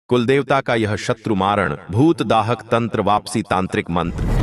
कुलदेवता का यह शत्रु मारण भूत दाहक तंत्र वापसी तांत्रिक मंत्र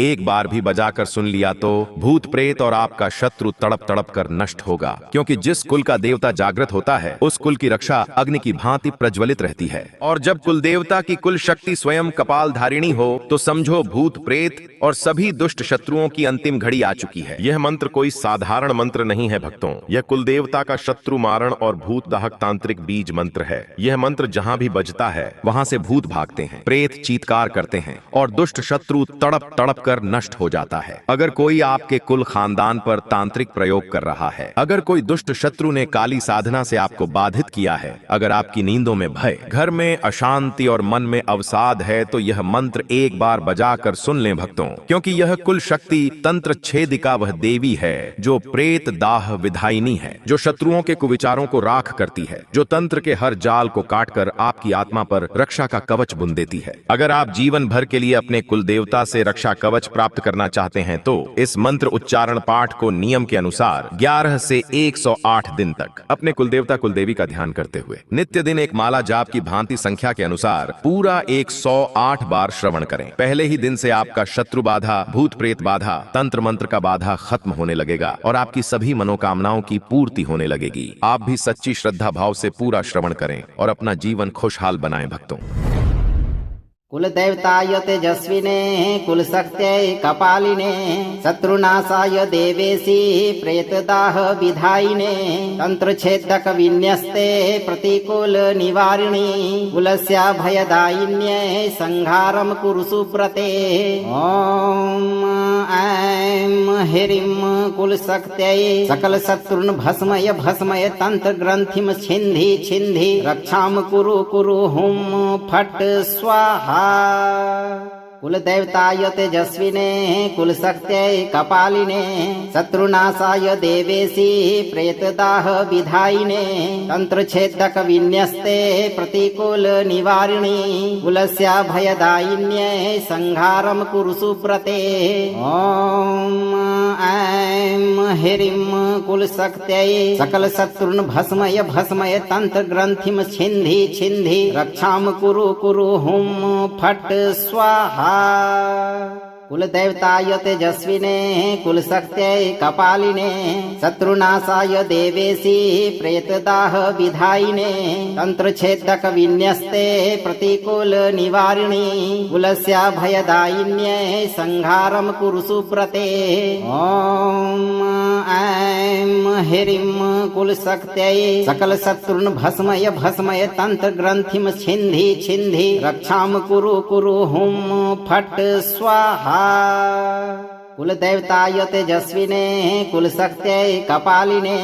एक बार भी बजाकर सुन लिया तो भूत प्रेत और आपका शत्रु तड़प तड़प कर नष्ट होगा, क्योंकि जिस कुल का देवता जागृत होता है उस कुल की रक्षा अग्नि की भांति प्रज्वलित रहती है। और जब कुल देवता की कुल शक्ति स्वयं कपाल धारिणी हो तो समझो भूत प्रेत और सभी दुष्ट शत्रुओं की अंतिम घड़ी आ चुकी है। यह मंत्र कोई साधारण मंत्र नहीं है भक्तों, यह कुल देवता का शत्रु मारण और भूत दाहक तांत्रिक बीज मंत्र है। यह मंत्र जहां भी बजता है वहां से भूत भागते हैं, प्रेत चीत्कार करते हैं और दुष्ट शत्रु तड़प तड़प कर नष्ट हो जाता है। अगर कोई आपके कुल खानदान पर तांत्रिक प्रयोग कर रहा है, अगर कोई दुष्ट शत्रु ने काली साधना से आपको बाधित किया है, अगर आपकी नींदों में भय, घर में अशांति और मन में अवसाद है, तो यह मंत्र एक बार बजाकर सुन लें भक्तों, क्योंकि यह कुल शक्ति तंत्र छेदिका वह देवी है जो प्रेत दाह विधायिनी है, जो शत्रुओं के कुविचारों को राख करती है, जो तंत्र के हर जाल को काटकर आपकी आत्मा पर रक्षा का कवच बुन देती है। अगर आप जीवन भर के लिए अपने कुल देवता से रक्षा कवच प्राप्त करना चाहते हैं तो इस मंत्र उच्चारण पाठ को नियम के अनुसार 11 से 108 दिन तक अपने कुलदेवता कुलदेवी का ध्यान करते हुए नित्य दिन एक माला जाप की भांति संख्या के अनुसार पूरा 108 बार श्रवण करें। पहले ही दिन से आपका शत्रु बाधा, भूत प्रेत बाधा, तंत्र मंत्र का बाधा खत्म होने लगेगा और आपकी सभी मनोकामनाओं की पूर्ति होने लगेगी। आप भी सच्ची श्रद्धा भाव से पूरा श्रवण करें और अपना जीवन खुशहाल बनाएं भक्तों। कुलदेवताय तेजस्विने कुलशक्त्यै कपालिने शत्रुनाशाय देवेशी प्रेतदाह विधायिने तंत्रछेदक विन्यस्ते प्रतिकूल निवारिणी कुलस्य भयदायिन्यै संहारं कुरु सुप्रते। ओम ऐं ह्रीं कुलशक्त्यै सकल शत्रुन् भस्मय भस्मय तंत्र ग्रंथिं छिन्धि छिन्धि रक्षां कुरु कुरु हुं फट् स्वाहा। कुलदेवताय तेजस्विने कुलशक्त्यै कपालिने शत्रुनाशाय देवेशी प्रेतदाह विधायिने तंत्रछेदक विन्यस्ते प्रतिकूल निवारिणी कुलस्य भयदायिन्यै संहारं कुरु सुप्रते। ओम ऐं ह्रीं कुलशक्त्यै सकल शत्रुन् भस्मय भस्मय तंत्र ग्रंथिं छिन्धि छिन्धि रक्षां कुरु कुरु हुं फट् स्वाहा। कुलदेवताय तेजस्विने कुलशक्त्यै कपालिने शत्रुनाशाय देवेशी प्रेतदाह विधायिने तंत्रछेदक विन्यस्ते प्रतिकूल निवारिणी कुलस्य भयदायिन्यै संहारं कुरु सुप्रते। ओम ऐं ह्रीं कुलशक्त्यै सकल शत्रुन् भस्मय भस्मय तंत्र ग्रंथिं छिन्धि छिन्धि रक्षां कुरु कुरु हुं फट् स्वाहा। कुलदेवताय तेजस्विने कुलशक्त्यै कपालिने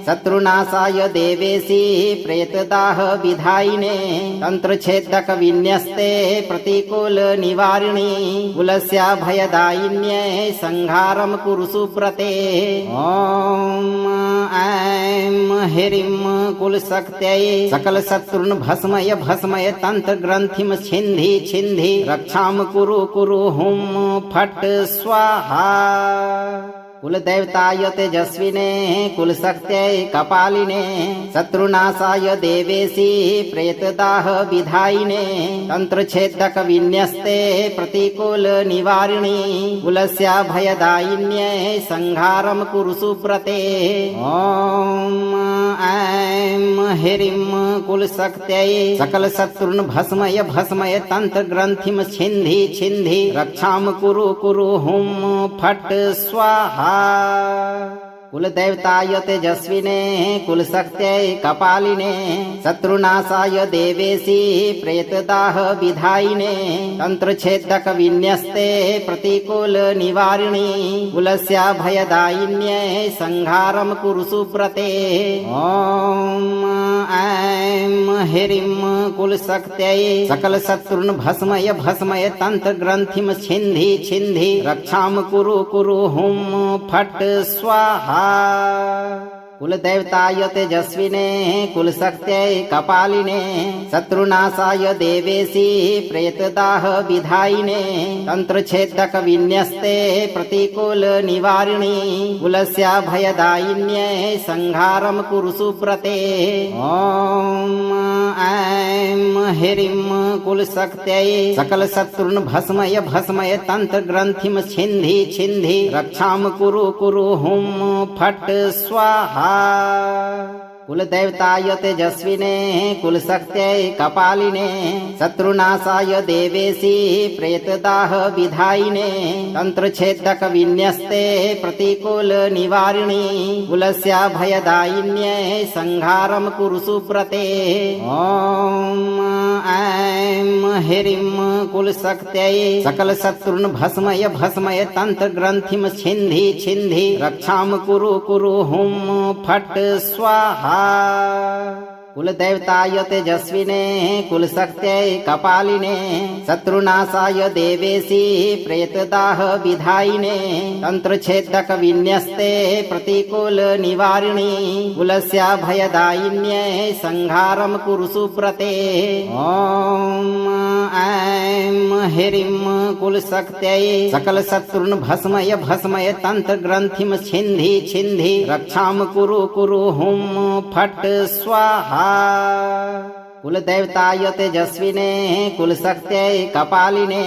शत्रुनाशाय देवेशी प्रेतदाह विधायिने तंत्रछेदक विन्यस्ते प्रतिकूल निवारिणी कुलस्य भयदायिन्यै संहारं कुरु सुप्रते। ओम ऐं ह्रीं कुलशक्त्यै सकल शत्रुन् भस्मय भस्मय तंत्र ग्रंथिं छिन्धि छिन्धि रक्षां कुरु कुरु हुं फट् स्वाहा। कुलदेवताय तेजस्विने कुलशक्त्यै कपालिने शत्रुनाशाय देवेशी प्रेतदाह विधायिने तंत्रछेदक विन्यस्ते प्रतिकूल निवारिणी कुलस्य भयदायिन्यै संहारं कुरु सुप्रते। ओम ऐं ह्रीं कुलशक्त्यै सकल शत्रुन् भस्मय भस्मय तंत्र ग्रंथिं छिन्धि छिन्धि रक्षां कुरु कुरु हुं फट् स्वाहा। कुलदेवताय तेजस्विने कुलशक्त्यै कपालिने शत्रुनाशाय देवेशी प्रेतदाह विधायिने तंत्रछेदक विन्यस्ते प्रतिकूल निवारिणी कुलस्य भयदायिन्यै संहारं कुरु सुप्रते। ओम ऐं ह्रीं कुलशक्त्यै सकल शत्रुन् भस्मय भस्मय तंत्र ग्रंथिं छिन्धि छिन्धि रक्षां कुरु कुरु हुं फट् स्वाहा। कुलदेवताय तेजस्विने कुलशक्त्यै कपालिने शत्रुनाशाय देवेशी प्रेतदाह विधायिने तंत्रछेदक विन्यस्ते प्रतिकूल निवारिणी कुलस्य भयदायिन्यै संहारं कुरु सुप्रते। ओम ऐं ह्रीं कुलशक्त्यै सकलशत्रुन् भस्मय भस्मय तन्त्रग्रन्थिं छिन्धि छिन्धि रक्षां कुरु कुरु हुं फट् स्वाहा। कुलदेवताय तेजस्विने कुलशक्त्यै कपालिने शत्रुनाशाय देवेशी प्रेतदाह विधायिने तंत्रछेदक विन्यस्ते प्रतिकूल निवारिणी कुलस्य भयदायिन्यै संहारं कुरु सुप्रते। ॐ ऐं ह्रीं कुलशक्त्यै सकलशत्रुन् भस्मय भस्मय तंत्रग्रन्थिं छिन्धि छिन्धि रक्षां कुरु कुरु हुं फट् स्वाहा। कुलदेवताय तेजस्विने कुलशक्त्यै कपालिने शत्रुनाशाय देवेशी प्रेतदाह विधायिने तंत्रछेदक विन्यस्ते प्रतिकूल निवारिणी कुलस्य भयदायिन्यै संहारं कुरु सुप्रते। ॐ ऐं ह्रीं कुलशक्त्यै सकलशत्रुन् भस्मय भस्मय तंत्रग्रन्थिं छिन्धि छिन्धि रक्षां कुरु कुरु हुं फट् स्वाहा। कुलदेवताय तेजस्विने कुलशक्त्यै कपालिने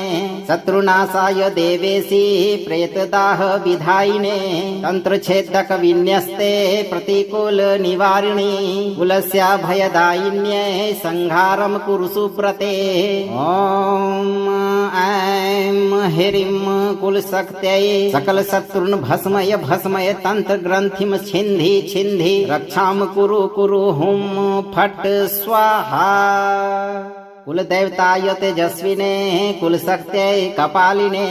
शत्रुनाशाय देवेशी प्रेतदाह विधायिने तंत्रछेदक विन्यस्ते प्रतिकूल निवारिणी कुलस्य भयदायिन्यै संहारं कुरु सुप्रते। ॐ ऐं ह्रीं कुलशक्त्यै सकलशत्रुन् भस्मय भस्मय तंत्रग्रन्थिं छिन्धि छिन्धि रक्षां कुरु कुरु हुं फट् स्वाहा। कुलदेवताय तेजस्विने कुलशक्त्यै कपालिने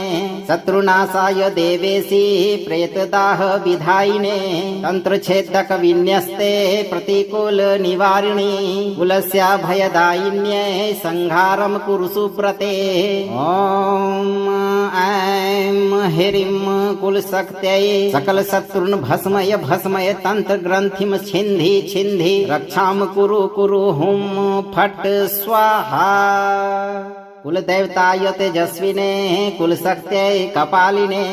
शत्रुनाशाय देवेशी प्रेतदाह विधायिने तंत्रछेदक विन्यस्ते प्रतिकूल निवारिणी कुलस्य भयदायिन्यै संहारं कुरु सुप्रते। ॐ ऐं ह्रीं कुलशक्त्यै सकलशत्रुन् भस्मय भस्मय तंत्रग्रन्थिं छिन्धि छिन्धि रक्षां कुरु कुरु हुं फट् स्वाहा। कुलदेवताय तेजस्विने कुलशक्त्यै कपालिने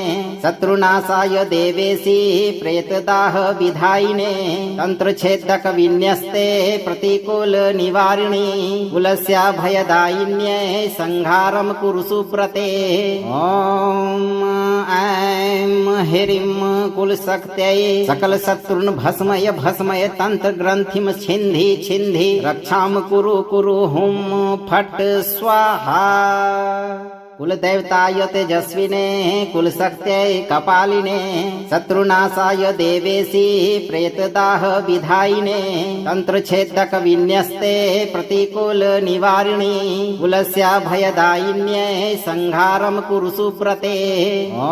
शत्रुनाशाय देवेशी प्रेतदाह विधायिने तंत्रछेदक विन्यस्ते प्रतिकूल निवारिणी कुलस्य भयदायिन्यै संहारं कुरु सुप्रते। ॐ ऐं ह्रीं कुलशक्त्यै सकलशत्रुन् भस्मय भस्मय तंत्रग्रन्थिं छिन्धि छिन्धि रक्षां कुरु कुरु हुं फट् स्वाहा। कुलदेवताय तेजस्विने कुलशक्त्यै कपालिने शत्रुनाशाय देवेशी प्रेतदाह विधायिने तंत्रछेदक विन्यस्ते प्रतिकूल निवारिणी कुलस्य भयदायिन्यै संहारं कुरु सुप्रते। ॐ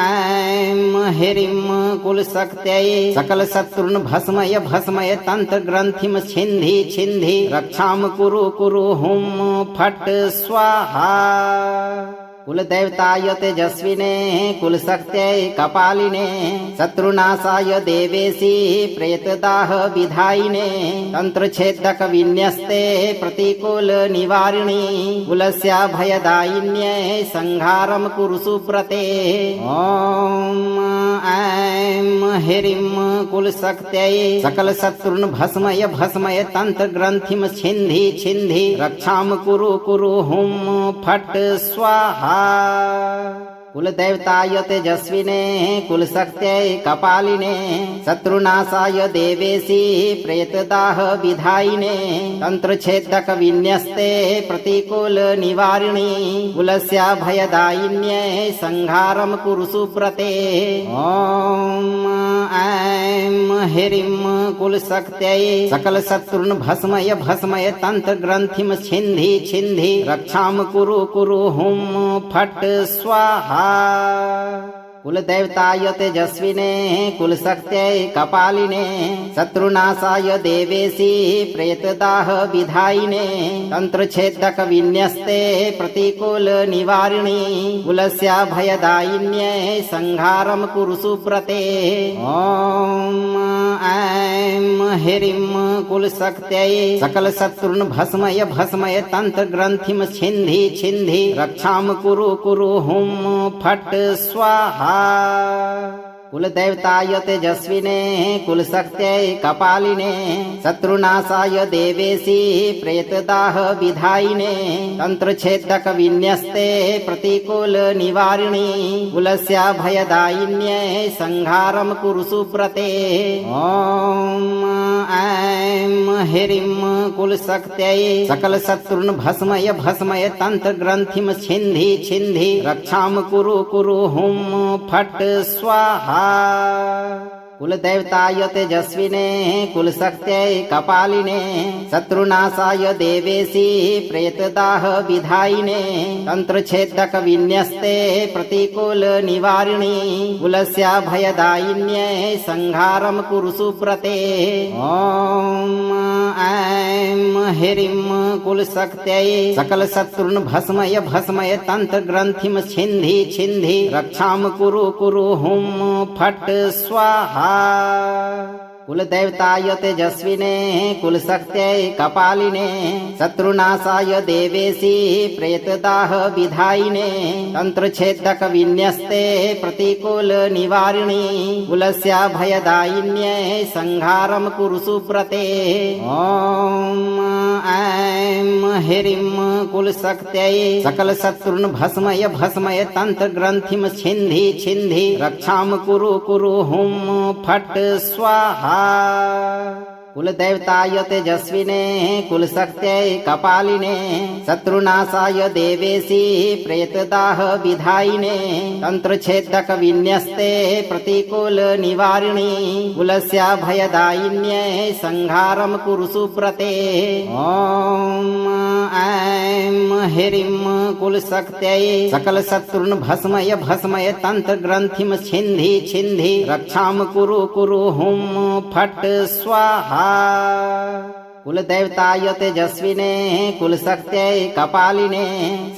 ऐं ह्रीं कुलशक्त्यै सकलशत्रुन् भस्मय भस्मय तंत्रग्रन्थिं छिन्धि छिन्धि रक्षां कुरु कुरु हुं फट् स्वाहा। कुलदेवताय तेजस्विने कुलशक्त्यै कपालिने शत्रुनाशाय देवेशी प्रेतदाह विधायिने तंत्रछेदक विन्यस्ते प्रतिकूल निवारिणी कुलस्य भयदायिन्यै संहारं कुरु सुप्रते। ॐ ऐं ह्रीं कुलशक्त्यै सकलशत्रुन् भस्मय भस्मय तंत्रग्रन्थिं छिन्धि छिन्धि रक्षां कुरु कुरु हुं फट् स्वाहा। कुलदेवताय तेजस्विने कुलशक्त्यै कपालिने शत्रुनाशाय देवेशी प्रेतदाह विधायिने तंत्रछेदक विन्यस्ते प्रतिकूल निवारिणी कुलस्य भयदायिन्यै संहारं कुरु सुप्रते। ॐ ऐं ह्रीं कुलशक्त्यै सकलशत्रुन् भस्मय भस्मय तंत्रग्रन्थिं छिन्धि छिन्धि रक्षां कुरु कुरु हुं फट् स्वाहा। कुलदेवताय तेजस्विने कुलशक्त्यै कपालिने शत्रुनाशाय देवेशी प्रेतदाह विधायिने तंत्रछेदक विन्यस्ते प्रतिकूल निवारिणी कुलस्य भयदायिन्यै संहारं कुरु सुप्रते। ॐ ऐं ह्रीं कुलशक्त्यै सकलशत्रुन् भस्मय भस्मय तंत्रग्रन्थिं छिन्धि छिन्धि रक्षां कुरु कुरु हुं फट् स्वाहा। कुलदेवताय तेजस्विने कुलशक्त्यै कपालिने शत्रुनाशाय देवेशी प्रेतदाह विधायिने तंत्रच्छेदक विन्यस्ते प्रतिकूल निवारिणी कुलस्य भयदायिन्यै संहारं कुरु सुव्रते। ॐ ऐं ह्रीं कुलशक्त्यै सकल शत्रुन् भस्मय भस्मय तंत्र ग्रंथिं छिन्धि छिन्धि रक्षां कुरु कुरु हुं फट् स्वाहा। कुलदेवताय तेजस्विने कुलशक्त्यै कपालिने शत्रुनाशाय देवेशी प्रेतदाह विधायिने तंत्रच्छेदक विन्यस्ते प्रतिकूल निवारिणी कुलस्य भयदायिन्यै संहारं कुरु सुव्रते। ॐ ऐं ह्रीं कुलशक्त्यै सकल शत्रुन् भस्मय भस्मय तंत्र ग्रंथिं छिन्धि छिन्धि रक्षां कुरु कुरु हुं फट् स्वाहा। कुलदेवताय तेजस्विने कुलशक्त्यै कपालिने शत्रुनाशाय देवेशी प्रेतदाह विधायिने तंत्रच्छेदक विन्यस्ते प्रतिकूल निवारिणी कुलस्य भयदायिन्यै संहारं कुरु सुव्रते। ॐ ऐं ह्रीं कुलशक्त्यै सकल शत्रुन् भस्मय भस्मय तंत्र ग्रंथिं छिन्धि छिन्धि रक्षां कुरु कुरु हुं फट् स्वाहा। कुलदेवताय तेजस्विने कुलशक्त्यै कपालिने शत्रुनाशाय देवेशी प्रेतदाह विधायिने तंत्रच्छेदक विन्यस्ते प्रतिकूल निवारिणी कुलस्य भयदायिन्यै संहारं कुरु सुव्रते। ॐ ऐं ह्रीं कुलशक्त्यै सकल शत्रुन् भस्मय भस्मय तंत्र ग्रंथिं छिन्धि छिन्धि रक्षां कुरु कुरु हुं फट् स्वाहा। कुलदेवताय तेजस्विने कुलशक्त्यै कपालिने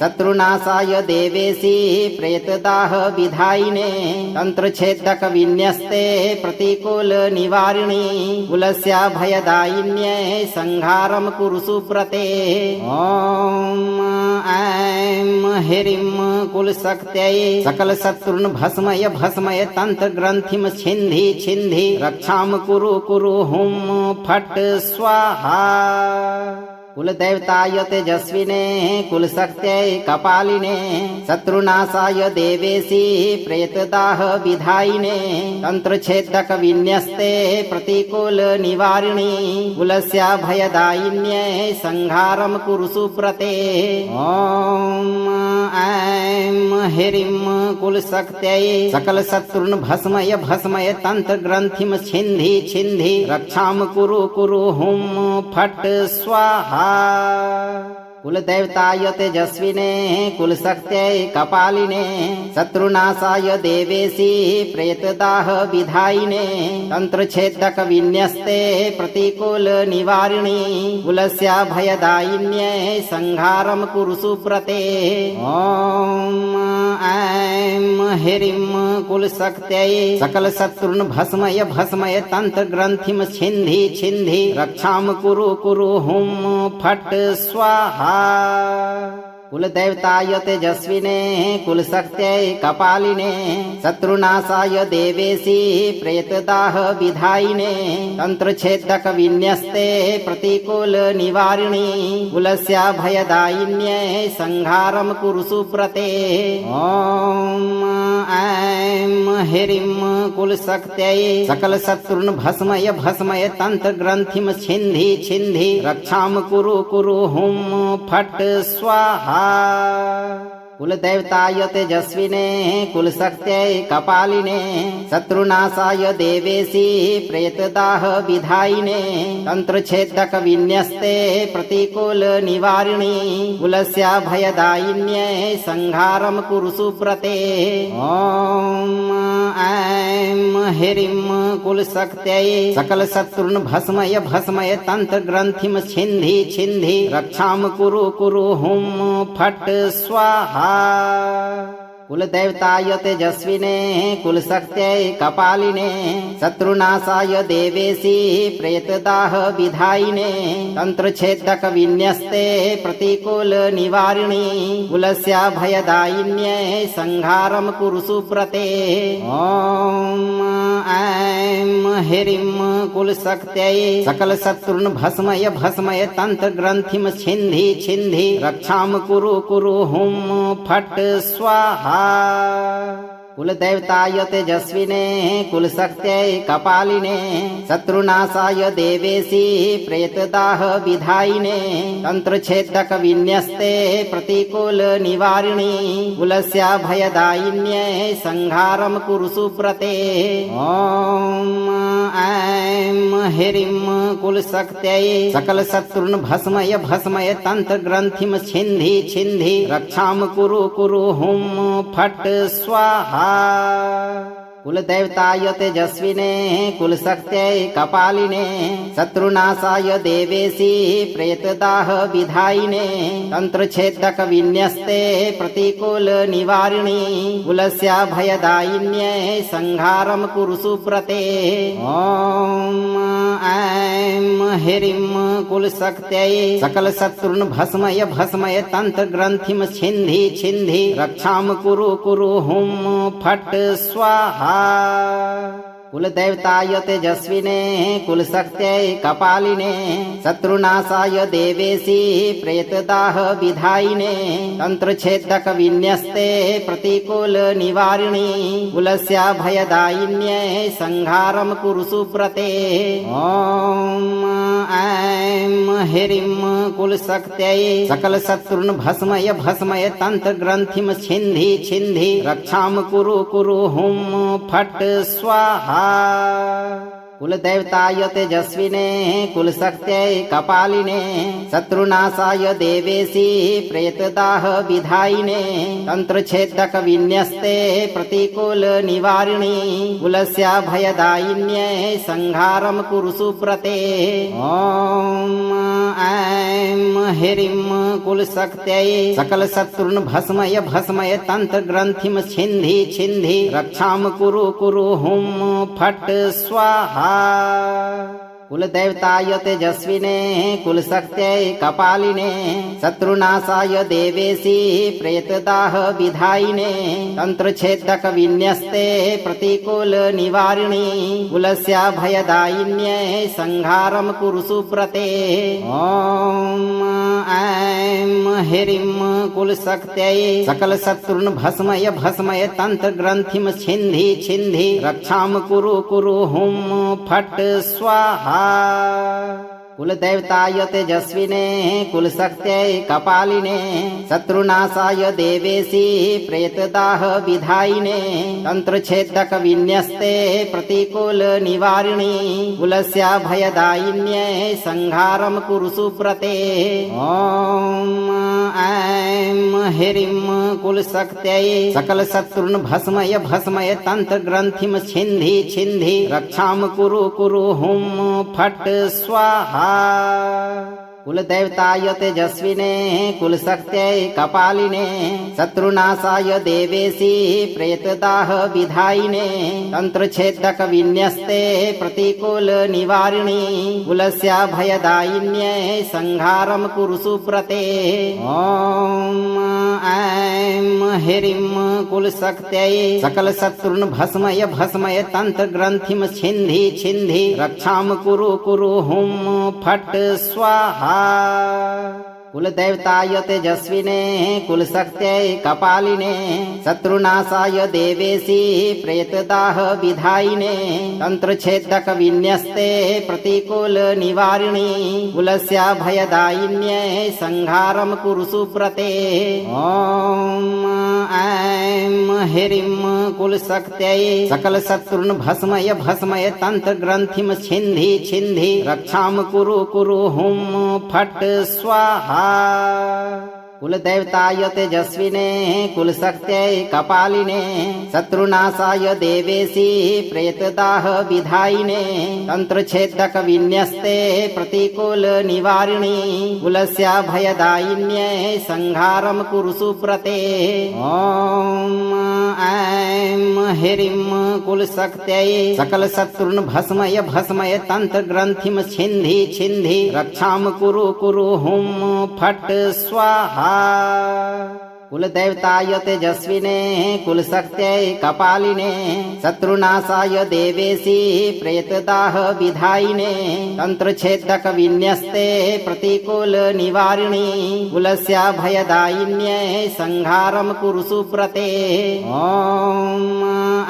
शत्रुनाशाय देवेशी प्रेतदाह विधायिने तंत्रच्छेदक विन्यस्ते प्रतिकूल निवारिणी कुलस्य भयदायिन्यै संहारं कुरु सुव्रते। ॐ ऐं ह्रीं कुलशक्त्यै सकल शत्रुन् भस्मय भस्मय तंत्र ग्रंथिं छिन्धि छिन्धि रक्षां कुरु कुरु हुं फट् स्वाहा। कुलदेवताय तेजस्विने कुलशक्त्यै कपालिने शत्रुनाशाय देवेशी प्रेतदाह विधायिने तंत्रच्छेदक विन्यस्ते प्रतिकूल निवारिणी कुलस्य भयदायिन्यै संहारं कुरु सुव्रते। ॐ ऐं ह्रीं कुलशक्त्यै सकल शत्रुन् भस्मय भस्मय तंत्र ग्रंथिं छिन्धि छिन्धि रक्षां कुरु कुरु हुं फट् स्वाहा। कुलदेवताय तेजस्विने कुलशक्त्यै कपालिने शत्रुनाशाय देवेशी प्रेतदाह विधायिने तंत्रच्छेदक विन्यस्ते प्रतिकूल निवारिणी कुलस्य भयदायिन्यै संहारं कुरु सुव्रते। ॐ ऐं ह्रीं कुलशक्त्यै सकल शत्रुन् भस्मय भस्मय तंत्र ग्रंथिं छिन्धि छिन्धि रक्षां कुरु कुरु हुं फट् स्वाहा। कुलदेवताय तेजस्विने कुलशक्त्यै कपालिने शत्रुनाशाय देवेशी प्रेतदाह विधायिने तंत्रच्छेदक विन्यस्ते प्रतिकूल निवारिणी कुलस्य भयदायिन्यै संहारं कुरु सुव्रते। ॐ ऐं ह्रीं कुलशक्त्यै सकल शत्रुन् भस्मय भस्मय तंत्र ग्रंथिं छिन्धि छिन्धि रक्षां कुरु कुरु हुं फट् स्वाहा। कुलदेवताय तेजस्विने कुलशक्त्यै कपालिने शत्रुनाशाय देवेशी प्रेतदाह विधायिने तंत्रच्छेदक विन्यस्ते प्रतिकूल निवारिणी कुलस्य भयदायिन्यै संहारं कुरु सुव्रते। ॐ ऐं ह्रीं कुलशक्त्यै सकल शत्रुन् भस्मय भस्मय तंत्र ग्रंथिं छिन्धि छिन्धि रक्षां कुरु कुरु हुं फट् स्वाहा। कुलदेवताय तेजस्विने कुलशक्त्यै कपालिने शत्रुनाशाय देवेशी प्रेतदाह विधायिने तंत्रच्छेदक विन्यस्ते प्रतिकूल निवारिणी कुलस्याभयदायिन्यै संहारं कुरु सुव्रते। ॐ ऐं ह्रीं कुलशक्त्यै सकल शत्रुन् भस्मय भस्मय तंत्र ग्रंथिं छिन्धि छिन्धि रक्षां कुरु कुरु हुं फट् स्वाहा। कुलदेवताय तेजस्विने कुलशक्त्यै कपालिने शत्रुनाशाय देवेशी प्रेतदाह विधायिने तंत्रच्छेदक विन्यस्ते प्रतिकूल निवारिणी कुलस्याभयदायिन्यै संहारं कुरु सुव्रते। ॐ ऐं ह्रीं कुलशक्त्यै सकल शत्रुन् भस्मय भस्मय तंत्र ग्रंथिं छिन्धि छिन्धि रक्षां कुरु कुरु हुं फट् स्वाहा। कुलदेवताय तेजस्विने कुलशक्त्यै कपालिने शत्रुनाशाय देवेशी प्रेतदाह विधायिने तंत्रच्छेदक विन्यस्ते प्रतिकूल निवारिणी कुलस्याभयदायिन्यै संहारं कुरु सुव्रते। ॐ ऐं ह्रीं कुलशक्त्यै सकल शत्रुन् भस्मय भस्मय तंत्र ग्रंथिं छिन्धि छिन्धि रक्षां कुरु कुरु हुं फट् स्वाहा। कुलदेवताय तेजस्विने कुलशक्त्यै कपालिने शत्रुनाशाय देवेशी प्रेतदाह विधायिने तंत्रच्छेदक विन्यस्ते प्रतिकूल निवारिणी कुलस्याभयदायिन्यै संहारं कुरु सुव्रते। ॐ ऐं ह्रीं कुलशक्त्यै सकल शत्रुन् भस्मय भस्मय तंत्र ग्रंथिं छिन्धि छिन्धि रक्षां कुरु कुरु हुं फट् स्वाहा। कुलदेवताय तेजस्विने कुलशक्त्यै कपालिने शत्रुनाशाय देवेशी प्रेतदाह विधायिने तंत्रच्छेदक विन्यस्ते प्रतिकूल निवारिणी कुलस्याभयदायिन्यै संहारं कुरु सुव्रते। ॐ ऐं ह्रीं कुलशक्त्यै सकल शत्रुन् भस्मय भस्मय तंत्र ग्रंथिं छिन्धि छिन्धि रक्षां कुरु कुरु हुं फट् स्वाहा। कुलदेवताय तेजस्विने कुलशक्त्यै कपालिने शत्रुनाशाय देवेशी प्रेतदाह विधायिने तंत्रच्छेदक विन्यस्ते प्रतिकूल निवारिणी कुलस्याभयदायिन्यै संहारं कुरु सुव्रते। ॐ ऐं ह्रीं कुलशक्त्यै सकल शत्रुन् भस्मय भस्मय तंत्र ग्रंथिं छिन्धि छिन्धि रक्षां कुरु कुरु हुं फट् स्वाहा। कुलदेवताय तेजस्विने कुलशक्त्यै कपालिने शत्रुनाशाय देवेशी प्रेतदाह विधायिने तंत्रच्छेदक विन्यस्ते प्रतिकूल निवारिणी कुलस्याभयदायिन्यै संहारं कुरु सुव्रते। ॐ ऐं ह्रीं कुलशक्त्यै सकल शत्रुन् भस्मय भस्मय तंत्र ग्रंथिं छिन्धि छिन्धि रक्षां कुरु कुरु हुं फट् स्वाहा। कुलदेवताय तेजस्विने कुलशक्त्यै कपालिने शत्रुनाशाय देवेशी प्रेतदाह विधायिने तंत्रच्छेदक विन्यस्ते प्रतिकूल निवारिणी कुलस्याभयदायिन्यै संहारं कुरु सुव्रते। ॐ ऐं ह्रीं कुलशक्त्यै सकल शत्रुन् भस्मय भस्मय तंत्र ग्रंथिं छिन्धि छिन्धि रक्षां कुरु कुरु हुं फट् स्वाहा। कुलदेवताय तेजस्विने कुलशक्त्यै कपालिने शत्रुनाशाय देवेशी प्रेतदाह विधायिने तंत्रच्छेदक विन्यस्ते प्रतिकूल निवारिणी कुलस्याभयदायिन्यै संहारं कुरु सुव्रते। ॐ ऐं ह्रीं कुलशक्त्यै सकल शत्रुन् भस्मय भस्मय तंत्र ग्रंथिं छिन्धि छिन्धि रक्षां कुरु कुरु हुं फट् स्वाहा। कुलदेवताय तेजस्विने कुलशक्त्यै कपालिने शत्रुनाशाय देवेशी प्रेतदाह विधायिने तंत्रच्छेदक विन्यस्ते प्रतिकूल निवारिणी कुलस्याभयदायिन्यै संहारं कुरु सुव्रते। ॐ ऐं ह्रीं कुलशक्त्यै सकल शत्रुन् भस्मय भस्मय तंत्र ग्रंथिम छिन्धि छिन्धि रक्षाम कुरु कुरु हुं फट् स्वाहा। कुलदेवताय तेजस्विने कुलशक्त्यै कपालिने शत्रुनाशाय देवेशी प्रेतदाह विधायिने तंत्रछेदक विन्यस्ते प्रतिकूल निवारिणी कुलस्य भयदायिन्यै संहारं कुरु सुव्रते। ॐ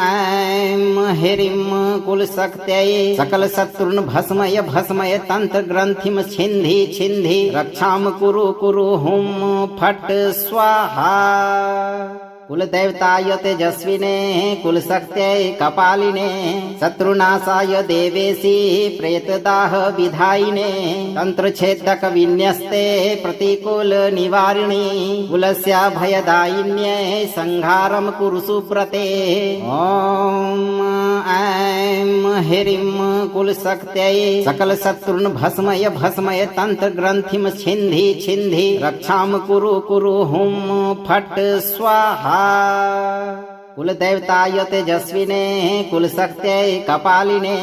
ऐं ह्रीं कुलशक्त्यै सकल शत्रुन् भस्मय भस्मय तंत्र ग्रंथिम छिन्धि छिन्धि रक्षाम कुरु कुरु हुं फट् स्वाहा। कुलदेवताय तेजस्विने कुलशक्त्यै कपालिने शत्रुनाशाय देवेशी प्रेतदाह विधायिने तंत्रछेदक विन्यस्ते प्रतिकूल निवारिणी कुलस्य भयदायिन्यै संहारं कुरु सुव्रते। ॐ ऐं ह्रीं कुलशक्त्यै सकल शत्रुन् भस्मय भस्मय तंत्र ग्रंथिम छिन्धि छिन्धि रक्षाम कुरु कुरु हुं फट् स्वाहा। कुलदेवताय तेजस्विने कुलशक्त्यै कपालिने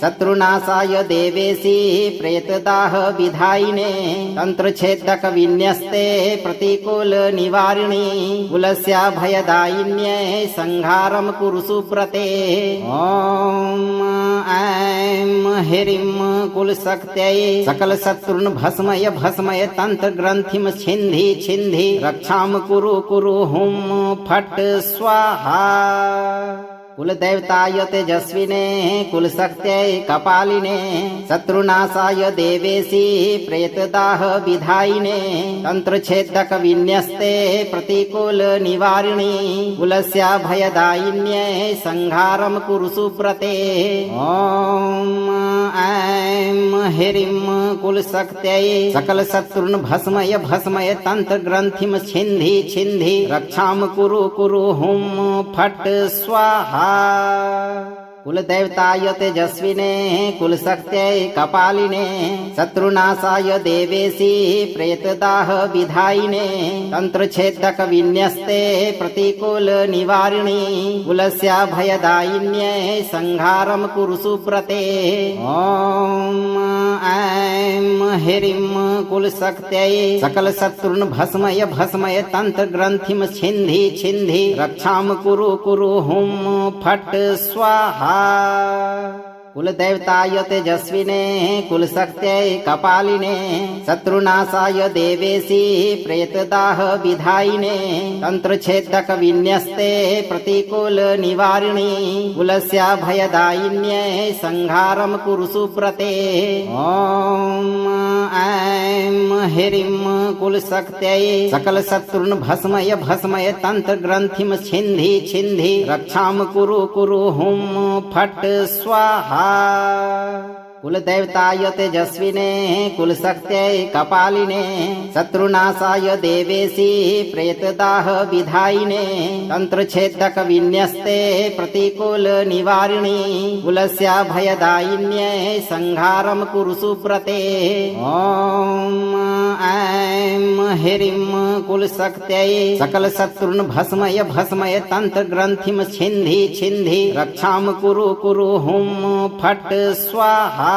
शत्रुनाशाय देवेशी प्रेतदाह विधायिने तंत्रछेदक विन्यस्ते प्रतिकूल निवारिणी कुलस्य भयदायिन्यै संहारं कुरु सुव्रते। ॐ ऐं ह्रीं कुलशक्त्यै सकल शत्रुन् भस्मय भस्मय तंत्र ग्रंथिम छिन्धि छिन्धि रक्षाम कुरु कुरु हुं फट् स्वाहा। कुलदेवताय तेजस्विने कुलशक्त्यै कपालिने शत्रुनाशाय देवेशी प्रेतदाह विधायिने तंत्रछेदक विन्यस्ते प्रतिकूल निवारिणी कुलस्य भयदायिन्यै संहारं कुरु सुव्रते। ॐ ऐं ह्रीं कुलशक्त्यै सकल शत्रुन् भस्मय भस्मय तंत्र ग्रंथिम छिन्धि छिन्धि रक्षाम कुरु कुरु हुं फट् स्वाहा। कुलदेवताय तेजस्विने कुलशक्त्यै कपालिने शत्रुनाशाय देवेशी प्रेतदाह विधायिने तंत्रछेदक विन्यस्ते प्रतिकूल निवारिणी कुलस्य भयदायिन्यै संहारं कुरु सुव्रते। ॐ ऐं ह्रीं कुलशक्त्यै सकल शत्रुन् भस्मय भस्मय तंत्र ग्रंथिम छिन्धि छिन्धि रक्षाम कुरु कुरु हुं फट् स्वाहा। कुलदेवताय तेजस्विने कुलशक्त्यै कपालिने शत्रुनाशाय देवेशी प्रेतदाह विधायिने तंत्रछेदक विन्यस्ते प्रतिकूल निवारिणी कुलस्य भयदायिन्यै संहारं कुरु सुव्रते। ॐ ऐं ह्रीं कुलशक्त्यै सकल शत्रुन् भस्मय भस्मय तंत्र ग्रंथिम छिन्धि छिन्धि रक्षाम कुरु कुरु हुं फट् स्वाहा। कुलदेवताय तेजस्विने कुलशक्त्यै कपालिने शत्रुनाशाय देवेशी प्रेतदाह विधायिने तंत्रछेदक विन्यस्ते प्रतिकूल निवारिणी कुलस्य भयदायिन्यै संहारं कुरु सुव्रते। ॐ ऐं ह्रीं कुलशक्त्यै सकल शत्रुन् भस्मय भस्मय तंत्र ग्रंथिम छिन्धि छिन्धि रक्षाम कुरु कुरु हुं फट् स्वाहा।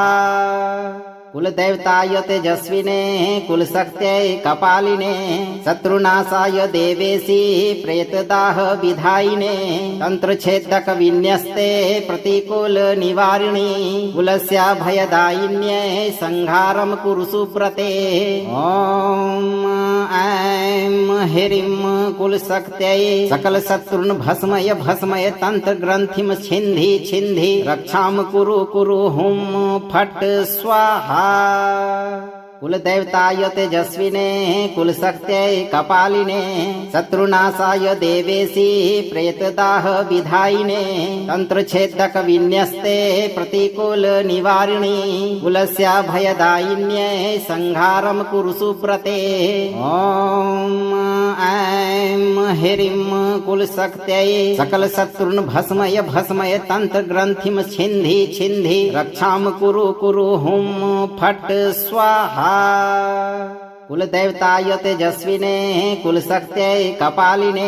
कुलदेवताय तेजस्विने कुलशक्त्यै कपालिने शत्रुनाशाय देवेशी प्रेतदाह विधायिने तंत्रछेदक विन्यस्ते प्रतिकूल निवारिणी कुलस्य भयदायिन्यै संहारं कुरु सुव्रते। ॐ ऐं ह्रीं कुलशक्त्यै सकल शत्रुन् भस्मय भस्मय तंत्र ग्रंथिम छिन्धि छिन्धि रक्षाम कुरु कुरु हुं फट् स्वाहा। कुलदेवताय तेजस्विने कुलशक्त्यै कपालिने शत्रुनाशाय देवेशी प्रेतदाह विधायिने तंत्रछेदक विन्यस्ते प्रतिकूल निवारिणी कुलस्य भयदायिन्यै संहारं कुरु सुव्रते। ॐ ऐं ह्रीं कुलशक्त्यै सकल शत्रुन् भस्मय भस्मय तंत्र ग्रंथिम छिन्धि छिन्धि रक्षाम कुरु कुरु हुं फट् स्वाहा। कुलदेवताय तेजस्विने कुलशक्त्यै कपालिने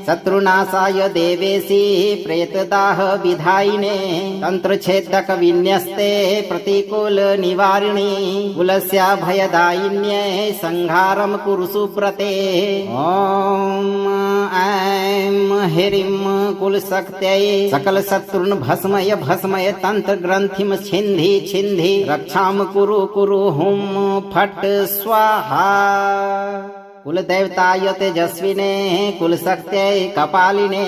शत्रुनाशाय देवेशी प्रेतदाह विधायिने तंत्रच्छेदक विन्यस्ते प्रतिकूल निवारिणी कुलस्य भयदायिन्यै संहारं कुरु सुप्रते। ॐ ऐं ह्रीं कुलशक्त्यै सकल शत्रुन् भस्मय भस्मय तंत्र ग्रंथिं छिन्धि छिन्धि रक्षां कुरु कुरु हुं फट् स्वाहा। कुलदेवताय तेजस्विने कुलशक्त्यै कपालिने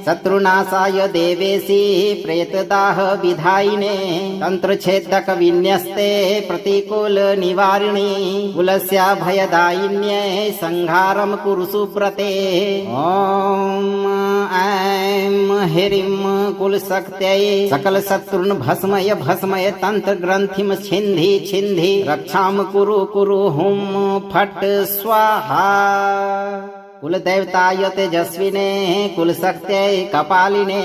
शत्रुनाशाय देवेशी प्रेतदाह विधायिने तंत्रच्छेदक विन्यस्ते प्रतिकूल निवारिणी कुलस्य भयदायिन्यै संहारं कुरु सुप्रते। ॐ ऐं ह्रीं कुलशक्त्यै सकल शत्रुन् भस्मय भस्मय तंत्र ग्रंथिं छिन्धि छिन्धि रक्षां कुरु कुरु हुं फट् स्वाहा। कुलदेवताय तेजस्विने कुलशक्त्यै कपालिने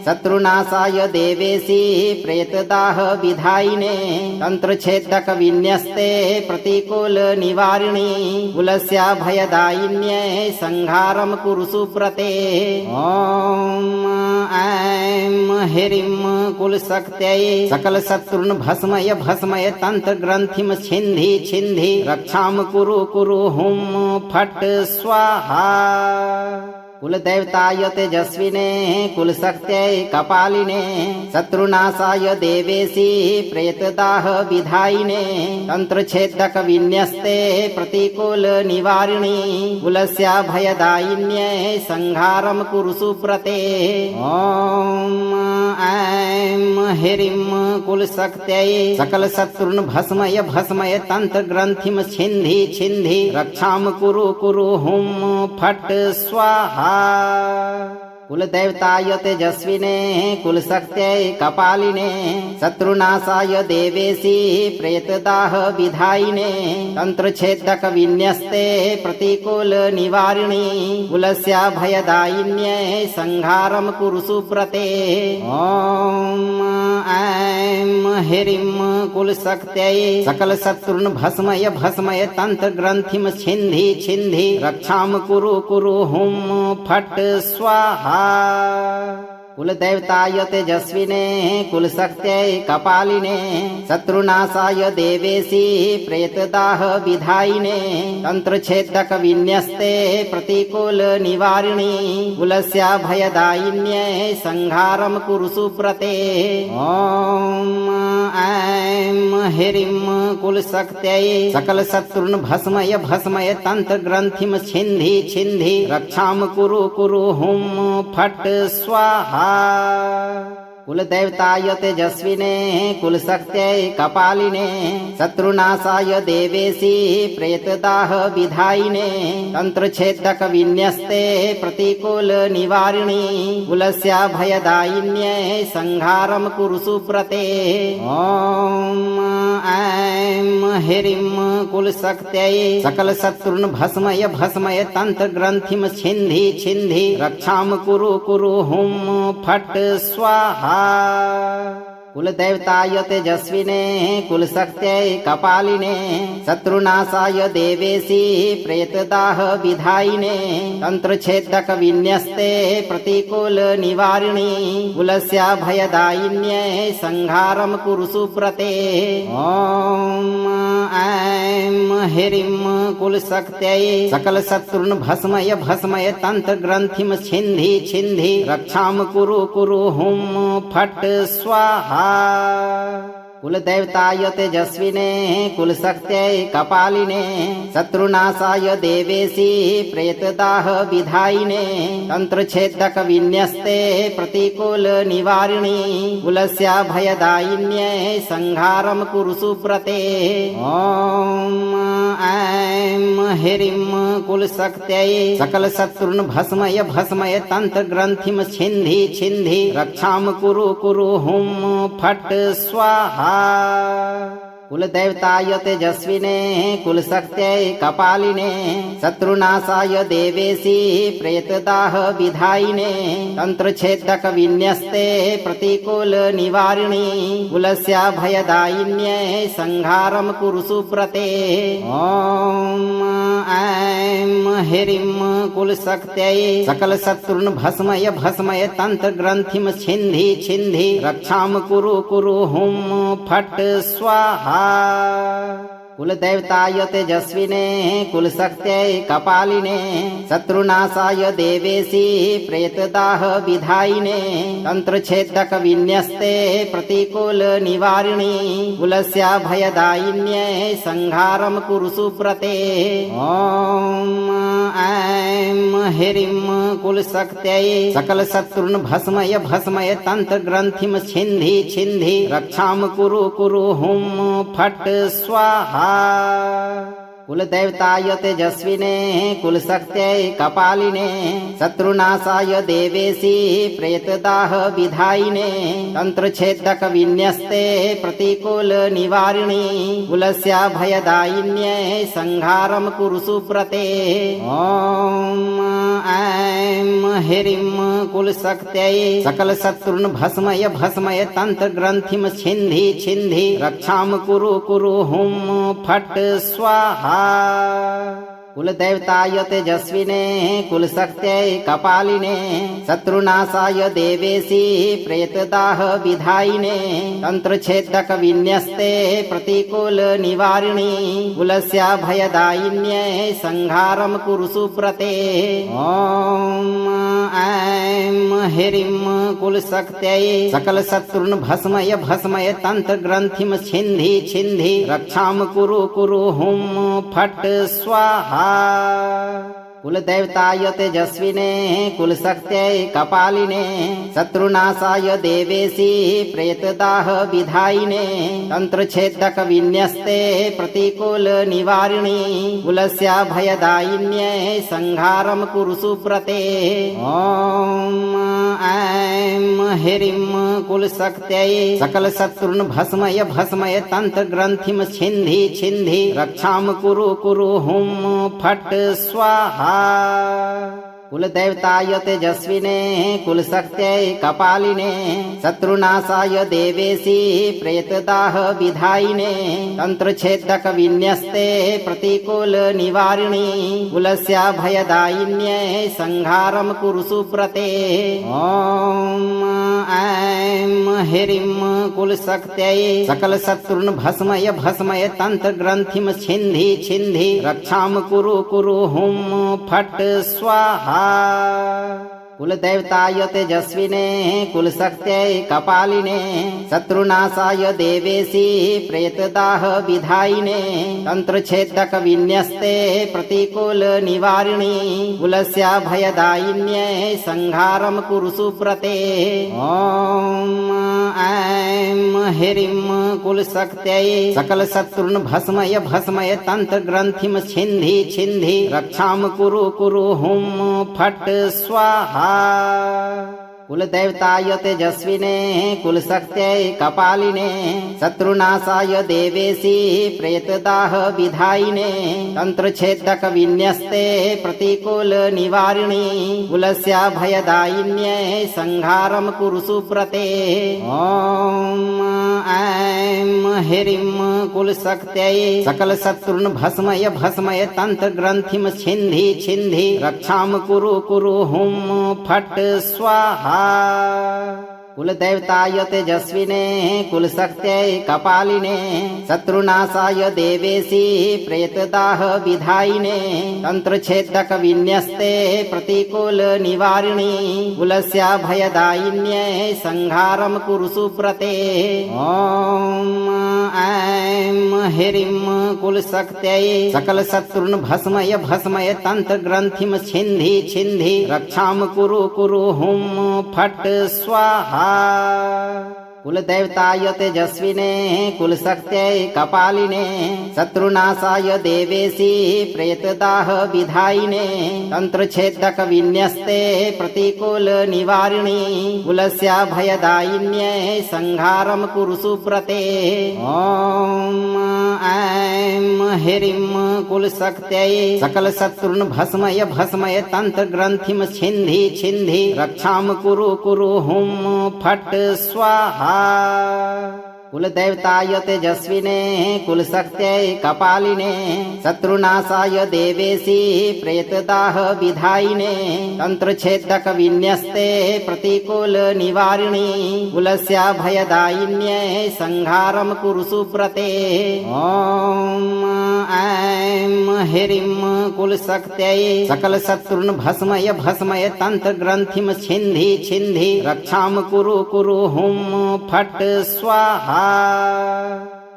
शत्रुनाशाय देवेशी प्रेतदाह विधायिने तंत्रच्छेदक विन्यस्ते प्रतिकूल निवारिणी कुलस्य भयदायिन्यै संहारं कुरु सुप्रते। ॐ ऐं ह्रीं कुलशक्त्यै सकल शत्रुन् भस्मय भस्मय तंत्र ग्रंथिं छिन्धि छिन्धि रक्षां कुरु कुरु हुं फट् स्वाहा। कुलदेवताय तेजस्विने कुलशक्त्यै कपालिने शत्रुनाशाय देवेशी प्रेतदाह विधायिने तंत्रच्छेदक विन्यस्ते प्रतिकूल निवारिणी कुलस्य भयदायिन्यै संहारं कुरु सुप्रते। ॐ ऐं ह्रीं कुलशक्त्यै सकल शत्रुन् भस्मय भस्मय तंत्र ग्रंथिं छिन्धि छिन्धि रक्षां कुरु कुरु हुं फट् स्वाहा। कुलदेवताय तेजस्विने कुलशक्त्यै कपालिने शत्रुनाशाय देवेशी प्रेतदाह विधायिने तंत्रच्छेदक विन्यस्ते प्रतिकूल निवारिणी कुलस्य भयदायिन्यै संहारं कुरु सुप्रते। ॐ ऐं ह्रीं कुलशक्त्यै सकल शत्रुन् भस्मय भस्मय तंत्र ग्रंथिं छिन्धि छिन्धि रक्षां कुरु कुरु हुं फट् स्वाहा। कुलदेवताय तेजस्विने कुलशक्त्यै कपालिने शत्रुनाशाय देवेशी प्रेतदाह विधायिने तंत्रच्छेदक विन्यस्ते प्रतिकूल निवारिणी कुलस्य भयदायिन्यै संहारं कुरु सुप्रते। ॐ ऐं ह्रीं कुलशक्त्यै सकल शत्रुन् भस्मय भस्मय तंत्र ग्रंथिं छिन्धि छिन्धि रक्षां कुरु कुरु हुं फट् स्वाहा। कुलदेवताय तेजस्विने कुलशक्त्यै कपालिने शत्रुनाशाय देवेशी प्रेतदाह विधायिने तंत्रच्छेदक विन्यस्ते प्रतिकूल निवारिणी कुलस्य भयदायिन्यै संहारं कुरु सुप्रते। ॐ ऐं ह्रीं कुलशक्त्यै सकल शत्रुन् भस्मय भस्मय तंत्र ग्रंथिं छिन्धि छिन्धि रक्षां कुरु कुरु हुं फट् स्वाहा। कुलदेवताय तेजस्विने कुलशक्त्यै कपालिने शत्रुनाशाय देवेशी प्रेतदाह विधायिने तंत्रच्छेदक विन्यस्ते प्रतिकूल निवारिणी कुलस्य भयदायिन्यै संहारं कुरु सुप्रते। ॐ ऐं ह्रीं कुलशक्त्यै सकल शत्रुन् भस्मय भस्मय तंत्र ग्रंथिं छिन्धि छिन्धि रक्षां कुरु कुरु हुं फट् स्वाहा। कुलदेवताय तेजस्विने कुलशक्त्यै कपालिने शत्रुनाशाय देवेशी प्रेतदाह विधायिने तंत्रच्छेदक विन्यस्ते प्रतिकूल निवारिणी कुलस्य भयदायिन्यै संहारं कुरु सुप्रते। ॐ ऐं ह्रीं कुलशक्त्यै सकल शत्रुन् भस्मय भस्मय तंत्र ग्रंथिं छिन्धि छिन्धि रक्षां कुरु कुरु हुं फट् स्वाहा। कुलदेवताय तेजस्विने कुलशक्त्यै कपालिने शत्रुनाशाय देवेशी प्रेतदाह विधायिने तंत्रच्छेदक विन्यस्ते प्रतिकूल निवारिणी कुलस्य भयदायिन्यै संहारं कुरु सुव्रते। ॐ ऐं ह्रीं कुलशक्त्यै सकल शत्रुन् भस्मय तंत्र ग्रंथिं छिन्धि छिन्धि रक्षां कुरु कुरु हुं फट् स्वाहा। कुलदेवताय तेजस्विने कुलशक्त्यै कपालिने शत्रुनाशाय देवेशी प्रेतदाह विधायिने तंत्रच्छेदक विन्यस्ते प्रतिकूल निवारिणी कुलस्य भयदायिन्यै संहारं कुरु सुव्रते। ॐ ऐं ह्रीं कुलशक्त्यै सकल शत्रुन् भस्मय तंत्र ग्रंथिं छिन्धि छिन्धि रक्षां कुरु कुरु हुं फट् स्वाहा। कुलदेवताय तेजस्विने कुलशक्त्यै कपालिने शत्रुनाशाय देवेशी प्रेतदाह विधायिने तंत्रच्छेदक विन्यस्ते प्रतिकूल निवारिणी कुलस्य भयदायिन्यै संहारं कुरु सुव्रते। ॐ ऐं ह्रीं कुलशक्त्यै सकल शत्रुन् भस्मय तंत्र ग्रंथिं छिन्धि छिन्धि रक्षां कुरु कुरु हुं फट् स्वाहा। कुलदेवताय तेजस्विने कुलशक्त्यै कपालिने शत्रुनाशाय देवेशी प्रेतदाह विधायिने तंत्रच्छेदक विन्यस्ते प्रतिकूल निवारिणी कुलस्य भयदायिन्यै संहारं कुरु सुव्रते। ॐ ऐं ह्रीं कुलशक्त्यै सकल शत्रुन् भस्मय तंत्र ग्रंथिं छिन्धि छिन्धि रक्षां कुरु कुरु हुं फट् स्वाहा। कुलदेवताय तेजस्विने कुलशक्त्यै कपालिने शत्रुनाशाय देवेशी प्रेतदाह विधायिने तंत्रच्छेदक विन्यस्ते प्रतिकूल निवारिणी कुलस्य भयदायिन्यै संहारं कुरु सुव्रते। ॐ ऐं ह्रीं कुलशक्त्यै सकल शत्रुन् भस्मय तंत्र ग्रंथिं छिन्धि छिन्धि रक्षां कुरु कुरु हुं फट् स्वाहा। कुलदेवताय तेजस्विने कुलशक्त्यै कपालिने शत्रुनाशाय देवेशी प्रेतदाह विधायिने तंत्रच्छेदक विन्यस्ते प्रतिकूल निवारिणी कुलस्य भयदायिन्यै संहारं कुरु सुव्रते। ॐ ऐं ह्रीं कुलशक्त्यै सकल शत्रुन् भस्मय तंत्र ग्रंथिं छिन्धि छिन्धि रक्षां कुरु कुरु हुं फट् स्वाहा। कुलदेवताय तेजस्विने कुलशक्त्यै कपालिने शत्रुनाशाय देवेशी प्रेतदाह विधायिने तंत्रच्छेदक विन्यस्ते प्रतिकूल निवारिणी कुलस्य भयदायिन्यै संहारं कुरु सुव्रते। ॐ ऐं ह्रीं कुलशक्त्यै सकल शत्रुन् भस्मय तंत्र ग्रंथिं छिन्धि छिन्धि रक्षां कुरु कुरु हुं फट् स्वाहा। कुलदेवताय तेजस्विने कुलशक्त्यै कपालिने शत्रुनाशाय देवेशी प्रेतदाह विधायिने तंत्रच्छेदक विन्यस्ते प्रतिकूल निवारिणी कुलस्य भयदायिन्यै संहारं कुरु सुव्रते। ॐ ऐं ह्रीं कुलशक्त्यै सकल शत्रुन् भस्मय तंत्र ग्रंथिं छिन्धि छिन्धि रक्षां कुरु कुरु हुं फट् स्वाहा। कुलदेवताय तेजस्विने कुलशक्त्यै कपालिने शत्रुनाशाय देवेशी प्रेतदाह विधायिने तंत्रच्छेदक विन्यस्ते प्रतिकूल निवारिणी कुलस्य भयदायिन्यै संहारं कुरु सुव्रते। ॐ ऐं ह्रीं कुलशक्त्यै सकल शत्रुन् भस्मय तंत्र ग्रंथिं छिन्धि छिन्धि रक्षां कुरु कुरु हुं फट् स्वाहा। कुलदेवताय तेजस्विने कुलशक्त्यै कपालिने शत्रुनाशाय देवेशी प्रेतदाह विधायिने तंत्रच्छेदक विन्यस्ते प्रतिकूल निवारिणी कुलस्य भयदायिन्यै संहारं कुरु सुव्रते। ॐ ऐं ह्रीं कुलशक्त्यै सकल शत्रुन् भस्मय भस्मय तंत्र ग्रंथिं छिन्धि छिन्धि रक्षां कुरु कुरु हुं फट् स्वाहा। कुलदेवताय तेजस्विने कुलशक्त्यै कपालिने शत्रुनाशाय देवेशी प्रेतदाह विधायिने तंत्रच्छेदक विन्यस्ते प्रतिकूल निवारिणी कुलस्य भयदायिन्यै संहारं कुरु सुव्रते। ॐ ऐं ह्रीं कुलशक्त्यै सकल शत्रुन् भस्मय भस्मय तंत्र ग्रंथिं छिन्धि छिन्धि रक्षां कुरु कुरु हुं फट् स्वाहा।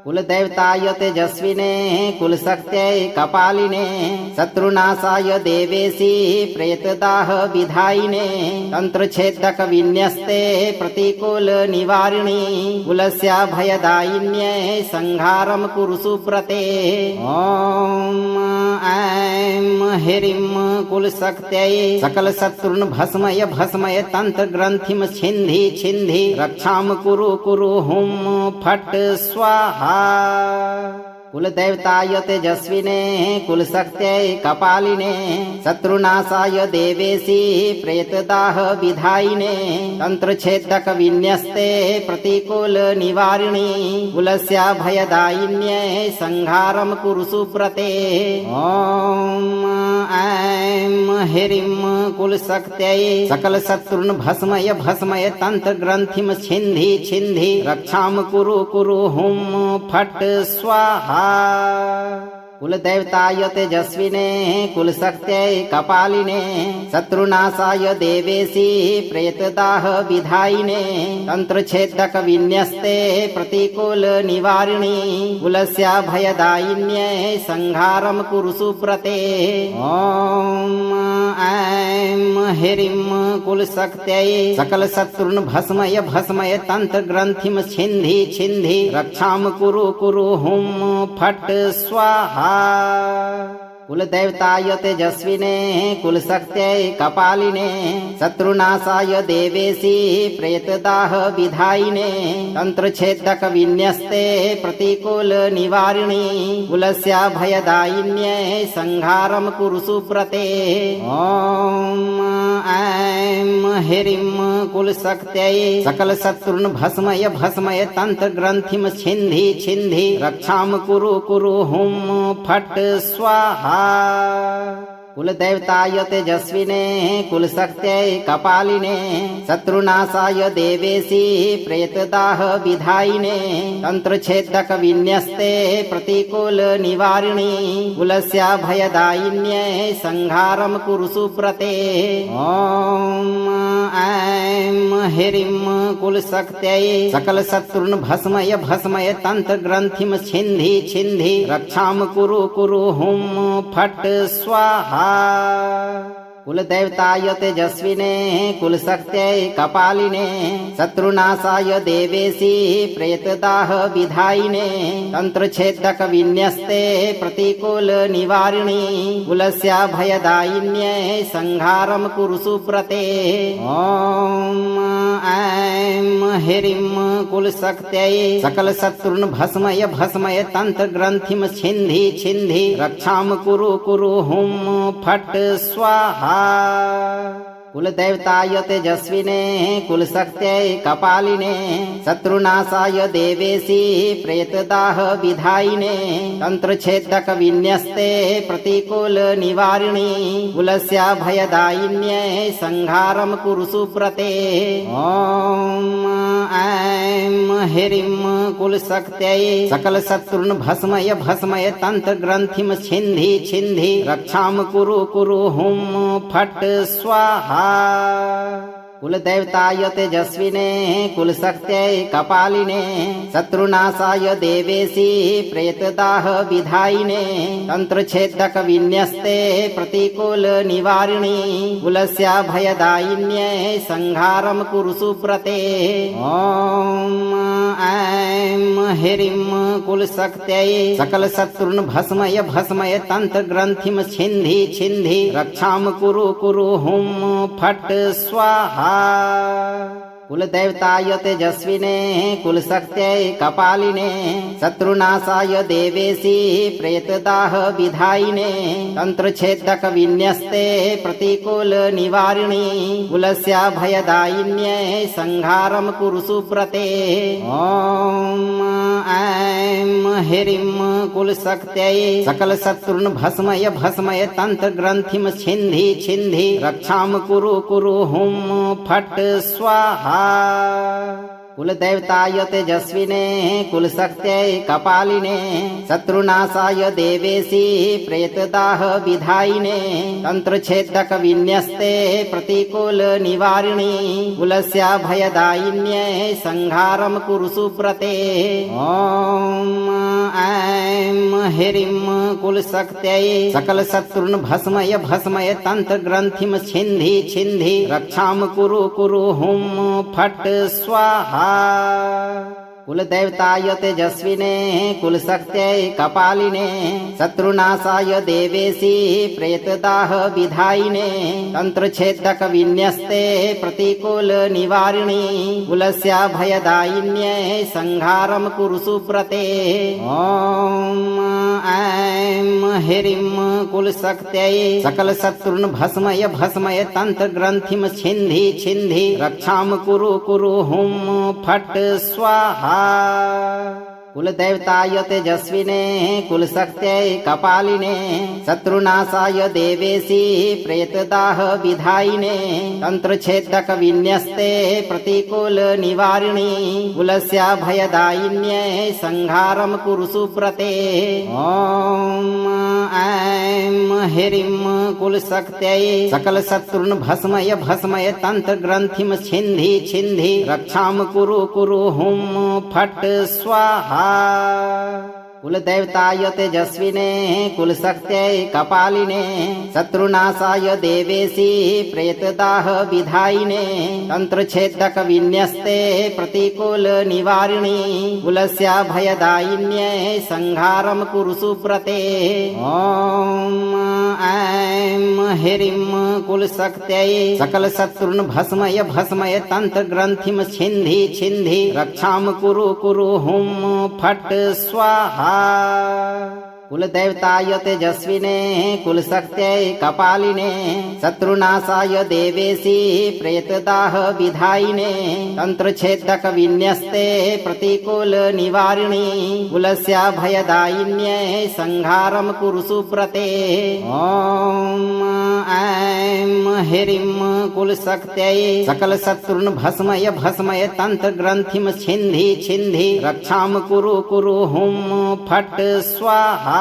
कुलदेवताय तेजस्विने कुलशक्त्यै कपालिने शत्रुनाशाय देवेशी प्रेतदाह विधायिने तंत्रच्छेदक विन्यस्ते प्रतिकूल निवारिणी कुलस्य भयदायिन्यै संहारं कुरु सुव्रते। ॐ ऐं ह्रीं कुलशक्त्यै सकल शत्रुन् भस्मय भस्मय तंत्र ग्रंथिं छिन्धि छिन्धि रक्षां कुरु कुरु हुं फट् स्वाहा। कुलदेवताय तेजस्विने कुलशक्त्यै कपालिने शत्रुनाशाय देवेशी प्रेतदाह विधायिने तंत्रच्छेदक विन्यस्ते प्रतिकूल निवारिणी कुलस्य भयदायिन्यै संहारं कुरु सुव्रते। ॐ ऐं ह्रीं कुलशक्त्यै सकल शत्रुन् भस्मय भस्मय तंत्र ग्रंथिं छिन्धि छिन्धि रक्षां कुरु कुरु हुं फट् स्वाहा। कुलदेवताय तेजस्विने कुलशक्त्यै कपालिने शत्रुनाशाय देवेशी प्रेतदाह विधायिने तंत्रच्छेदक विन्यस्ते प्रतिकूल निवारिणी कुलस्य भयदायिन्यै संहारं कुरु सुव्रते। ॐ ऐं ह्रीं कुलशक्त्यै सकल शत्रुन् भस्मय भस्मय तंत्र ग्रंथिं छिन्धि छिन्धि रक्षां कुरु कुरु हुं फट् स्वाहा। कुलदेवताय तेजस्विने कुलशक्त्यै कपालिने शत्रुनाशाय देवेशी प्रेतदाह विधायिने तंत्रच्छेदक विन्यस्ते प्रतिकूल निवारिणी कुलस्य भयदायिन्यै संहारं कुरु सुव्रते। ॐ ऐं ह्रीं कुलशक्त्यै सकल शत्रुन् भस्मय भस्मय तंत्र ग्रंथिं छिन्धि छिन्धि रक्षां कुरु कुरु हुं फट् स्वाहा। कुलदेवताय तेजस्विने कुलशक्त्यै कपालिने शत्रुनाशाय देवेशी प्रेतदाह विधायिने तंत्रच्छेदक विन्यस्ते प्रतिकूल निवारिणी कुलस्य भयदायिन्यै संहारं कुरु सुव्रते। ॐ ऐं ह्रीं कुलशक्त्यै सकल शत्रुन् भस्मय भस्मय तंत्र ग्रंथिं छिन्धि छिन्धि रक्षां कुरु कुरु हुं फट् स्वाहा। कुलदेवताय तेजस्विने कुलशक्त्यै कपालिने शत्रुनाशाय देवेशी प्रेतदाह विधायिने तंत्रच्छेदक विन्यस्ते प्रतिकूल निवारिणी कुलस्य भयदायिन्यै संहारं कुरु सुव्रते। ॐ ऐं ह्रीं कुलशक्त्यै सकल शत्रुन् भस्मय भस्मय तंत्र ग्रंथिं छिन्धि छिन्धि रक्षां कुरु कुरु हुं फट् स्वाहा। कुलदेवताय तेजस्विने कुलशक्त्यै कपालिने शत्रुनाशाय देवेशी प्रेतदाह विधायिने तंत्रच्छेदक विन्यस्ते प्रतिकूल निवारिणी कुलस्य भयदायिन्यै संहारं कुरु सुव्रते। ॐ ऐं ह्रीं कुलशक्त्यै सकल शत्रुन् भस्मय भस्मय तंत्र ग्रंथिं छिन्धि छिन्धि रक्षां कुरु कुरु हुं फट् स्वाहा। कुलदेवताय तेजस्विने कुलशक्त्यै कपालिने शत्रुनाशाय देवेशी प्रेतदाह विधायिने तंत्रच्छेदक विन्यस्ते प्रतिकूल निवारिणी कुलस्य भयदायिन्यै संहारं कुरु सुव्रते। ॐ ऐं ह्रीं कुलशक्त्यै सकल शत्रुन् भस्मय तंत्र ग्रंथिं छिन्धि रक्षां कुरु हुं फट् स्वाहा। कुलदेवताय तेजस्विने कुलशक्त्यै कपालिने शत्रुनाशाय देवेशी प्रेतदाह विधायिने तंत्रच्छेदक विन्यस्ते प्रतिकूल निवारिणी कुलस्य भयदायिन्यै संहारं कुरु सुव्रते। ॐ ऐं ह्रीं कुलशक्त्यै सकल शत्रुन् भस्मय तंत्र ग्रंथिं छिन्धि रक्षां कुरु हुं फट् स्वाहा। कुलदेवताय तेजस्विने कुलशक्त्यै कपालिने शत्रुनाशाय देवेशी प्रेतदाह विधायिने तंत्रच्छेदक विन्यस्ते प्रतिकूल निवारिणी कुलस्य भयदायिन्यै संहारं कुरु सुव्रते। ॐ ऐं ह्रीं कुलशक्त्यै सकल शत्रुन् भस्मय तंत्र ग्रंथिं छिन्धि रक्षां कुरु हुं फट् स्वाहा। कुलदेवताय तेजस्विने कुलशक्त्यै कपालिने शत्रुनाशाय देवेशी प्रेतदाह विधायिने तंत्रच्छेदक विन्यस्ते प्रतिकूल निवारिणी कुलस्य भयदायिन्यै संहारं कुरु सुव्रते। ॐ ऐं ह्रीं कुलशक्त्यै सकल शत्रुन् भस्मय तंत्र ग्रंथिं छिन्धि रक्षां कुरु हुं फट् स्वाहा। कुलदेवताय तेजस्विने कुलशक्त्यै कपालिने शत्रुनाशाय देवेशी प्रेतदाह विधायिने तंत्रच्छेदक विन्यस्ते प्रतिकूल निवारिणी कुलस्य भयदायिन्यै संहारं कुरु सुव्रते। ॐ ऐं ह्रीं कुलशक्त्यै सकल शत्रुन् भस्मय तंत्र ग्रंथिं छिन्धि रक्षां कुरु हुं फट् स्वाहा। कुलदेवताय तेजस्विने कुलशक्त्यै कपालिने शत्रुनाशाय देवेशी प्रेतदाह विधायिने तंत्रच्छेदक विन्यस्ते प्रतिकूल निवारिणी कुलस्य भयदायिन्यै संहारं कुरु सुव्रते। ॐ ऐं ह्रीं कुलशक्त्यै सकल शत्रुन् भस्मय तंत्र ग्रंथिं छिन्धि रक्षां कुरु हुं फट् स्वाहा। कुलदेवताय तेजस्विने कुलशक्त्यै कपालिने शत्रुनाशाय देवेशी प्रेतदाह विधायिने तंत्रच्छेदक विन्यस्ते प्रतिकूल निवारिणी कुलस्य भयदायिन्यै संहारं कुरु सुव्रते। ॐ ऐं ह्रीं कुलशक्त्यै सकल शत्रुन् भस्मय तंत्र ग्रंथिं छिन्धि रक्षां कुरु हुं फट् स्वाहा।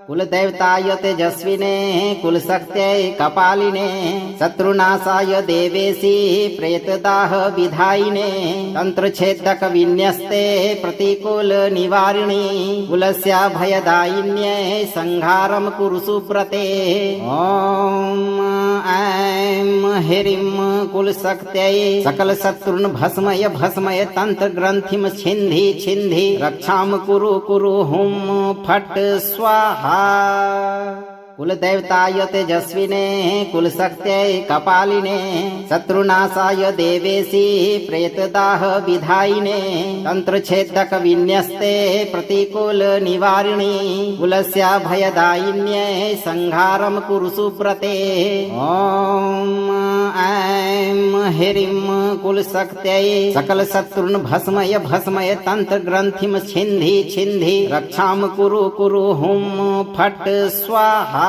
कुलदेवताय तेजस्विने कुलशक्त्यै कपालिने शत्रुनाशाय देवेशी प्रेतदाह विधायिने तंत्रच्छेदक विन्यस्ते प्रतिकूल निवारिणी कुलस्य भयदायिन्यै संहारं कुरु सुव्रते। ॐ ऐं ह्रीं कुलशक्त्यै सकल शत्रुन् भस्मय तंत्र ग्रंथिं छिन्धि रक्षां कुरु हुं फट् स्वाहा। कुलदेवताय तेजस्विने कुलशक्त्यै कपालिने शत्रुनाशाय देवेशी प्रेतदाह विधायिने तंत्रच्छेदक विन्यस्ते प्रतिकूल निवारिणी कुलस्य भयदायिन्यै संहारं कुरु सुव्रते। ॐ ऐं ह्रीं कुलशक्त्यै सकल शत्रुन् भस्मय तंत्र ग्रंथिं छिन्धि रक्षां कुरु हुं फट् स्वाहा।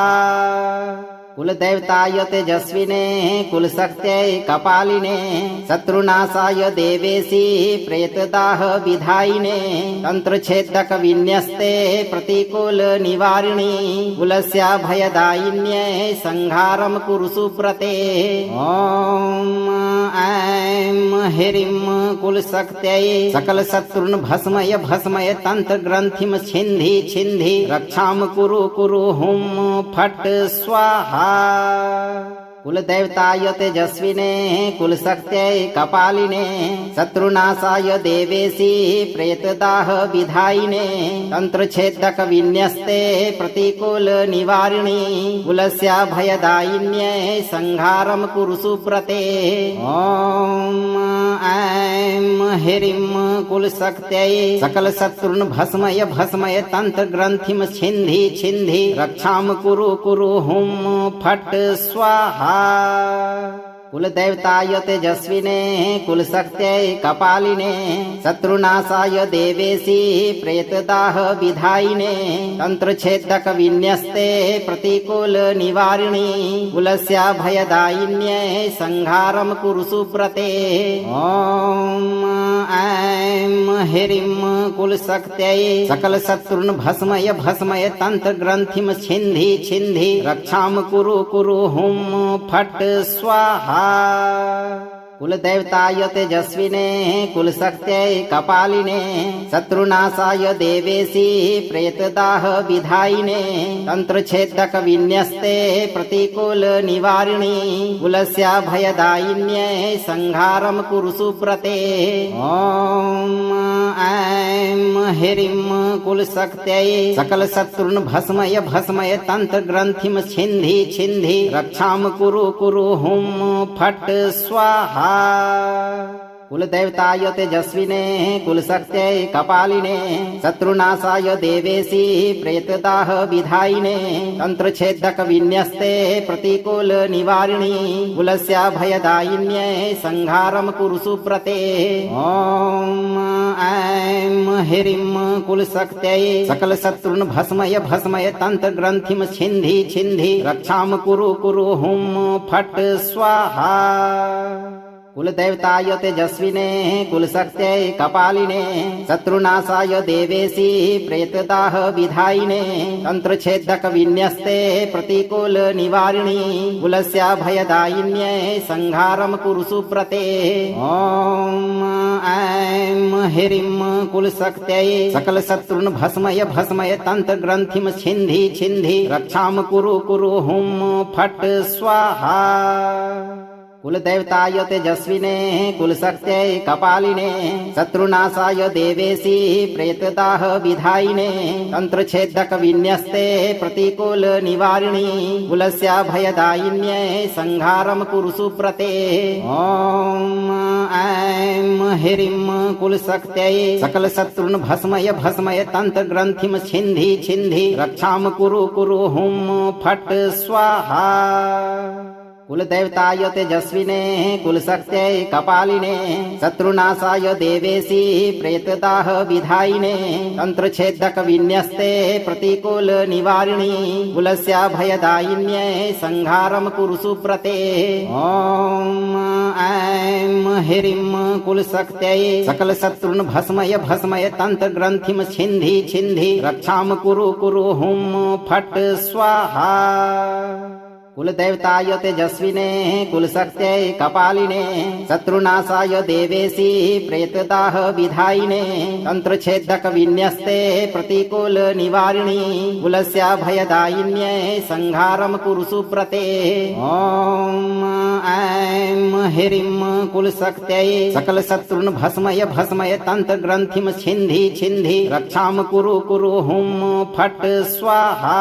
कुलदेवताय तेजस्विने कुलशक्त्यै कपालिने शत्रुनाशाय देवेशी प्रेतदाह विधायिने तंत्रच्छेदक विन्यस्ते प्रतिकूल निवारिणी कुलस्याभयदायिन्यै संहारं कुरु सुप्रते। ॐ ऐं ह्रीं कुलशक्त्यै सकल शत्रुन् भस्मय भस्मय तंत्र ग्रंथिं छिन्धि छिन्धि रक्षां कुरु कुरु हुं फट् स्वाहा। कुलदेवताय तेजस्विने कुलशक्त्यै कपालिने शत्रुनाशाय देवेशी प्रेतदाह विधायिने तंत्रच्छेदक विन्यस्ते प्रतिकूल निवारिणी कुलस्याभयदायिन्यै संहारं कुरु सुप्रते। ॐ ऐं ह्रीं कुलशक्त्यै सकल शत्रुन् भस्मय भस्मय तंत्र ग्रंथिं छिन्धि छिन्धि रक्षां कुरु कुरु हुं फट् स्वाहा। कुलदेवताय तेजस्विने कुलशक्त्यै कपालिने शत्रुनाशाय देवेशी प्रेतदाह विधायिने तंत्रच्छेदक विन्यस्ते प्रतिकूल निवारिणी कुलस्याभयदायिन्यै संहारं कुरु सुप्रते। ॐ ऐं ह्रीं कुलशक्त्यै सकल शत्रुन् भस्मय भस्मय तंत्र ग्रंथिं छिन्धि छिन्धि रक्षां कुरु कुरु हुं फट् स्वाहा। कुलदेवताय तेजस्विने कुलशक्त्यै कपालिने शत्रुनाशाय देवेशी प्रेतदाह विधायिने तंत्रच्छेदक विन्यस्ते प्रतिकूल निवारिणी कुलस्याभयदायिन्यै संहारं कुरु सुप्रते। ॐ ऐं ह्रीं कुलशक्त्यै सकल शत्रुन् भस्मय भस्मय तंत्र ग्रंथिं छिन्धि छिन्धि रक्षां कुरु कुरु हुं फट् स्वाहा। कुलदेवताय तेजस्विने कुलशक्त्यै कपालिने शत्रुनाशाय देवेशी प्रेतदाह विधायिने तंत्रच्छेदक विन्यस्ते प्रतिकूल निवारिणी कुलस्याभयदायिन्यै संहारं कुरु सुप्रते। ॐ ऐं ह्रीं कुलशक्त्यै सकल शत्रुन् भस्मय भस्मय तंत्र ग्रंथिं छिन्धि छिन्धि रक्षां कुरु कुरु हुं फट् स्वाहा। कुलदेवताय तेजस्विने कुलशक्त्यै कपालिने शत्रुनाशाय देवेशी प्रेतदाह विधायिने तंत्रच्छेदक विन्यस्ते प्रतिकूल निवारिणी कुलस्याभयदायिन्यै संहारं कुरु सुप्रते। ॐ ऐं ह्रीं कुलशक्त्यै सकल शत्रुन् भस्मय भस्मय तंत्र ग्रंथिं छिन्धि छिन्धि रक्षां कुरु कुरु हुं फट् स्वाहा। कुलदेवताय तेजस्विने कुलशक्त्यै कपालिने शत्रुनाशाय देवेशी प्रेतदाह विधायिने तंत्रच्छेदक विन्यस्ते प्रतिकूल निवारिणी कुलस्याभयदायिन्यै संहारं कुरु सुप्रते। ॐ ऐं ह्रीं कुलशक्त्यै सकल शत्रुन् भस्मय भस्मय तंत्र ग्रंथिं छिन्धि छिन्धि रक्षां कुरु कुरु हुं फट् स्वाहा। कुलदेवताय तेजस्विने कुलशक्त्यै कपालिने शत्रुनाशाय देवेशी प्रेतदाह विधायिने तंत्रच्छेदक विन्यस्ते प्रतिकूल निवारिणी कुलस्याभयदायिन्यै संहारं कुरु सुप्रते। ॐ ऐं ह्रीं कुलशक्त्यै सकल शत्रुन् भस्मय भस्मय तंत्र ग्रंथिं छिन्धि छिन्धि रक्षां कुरु कुरु हुं फट् स्वाहा। कुलदेवताय तेजस्विने कुलशक्त्यै कपालिने शत्रुनाशाय देवेशी प्रेतदाह विधायिने तंत्रच्छेदक विन्यस्ते प्रतिकूल निवारिणी कुलस्याभयदायिन्यै संहारं कुरु सुप्रते। ॐ ऐं ह्रीं कुलशक्त्यै सकल शत्रुन् भस्मय भस्मय तंत्र ग्रंथिं छिन्धि छिन्धि रक्षां कुरु कुरु हुं फट् स्वाहा।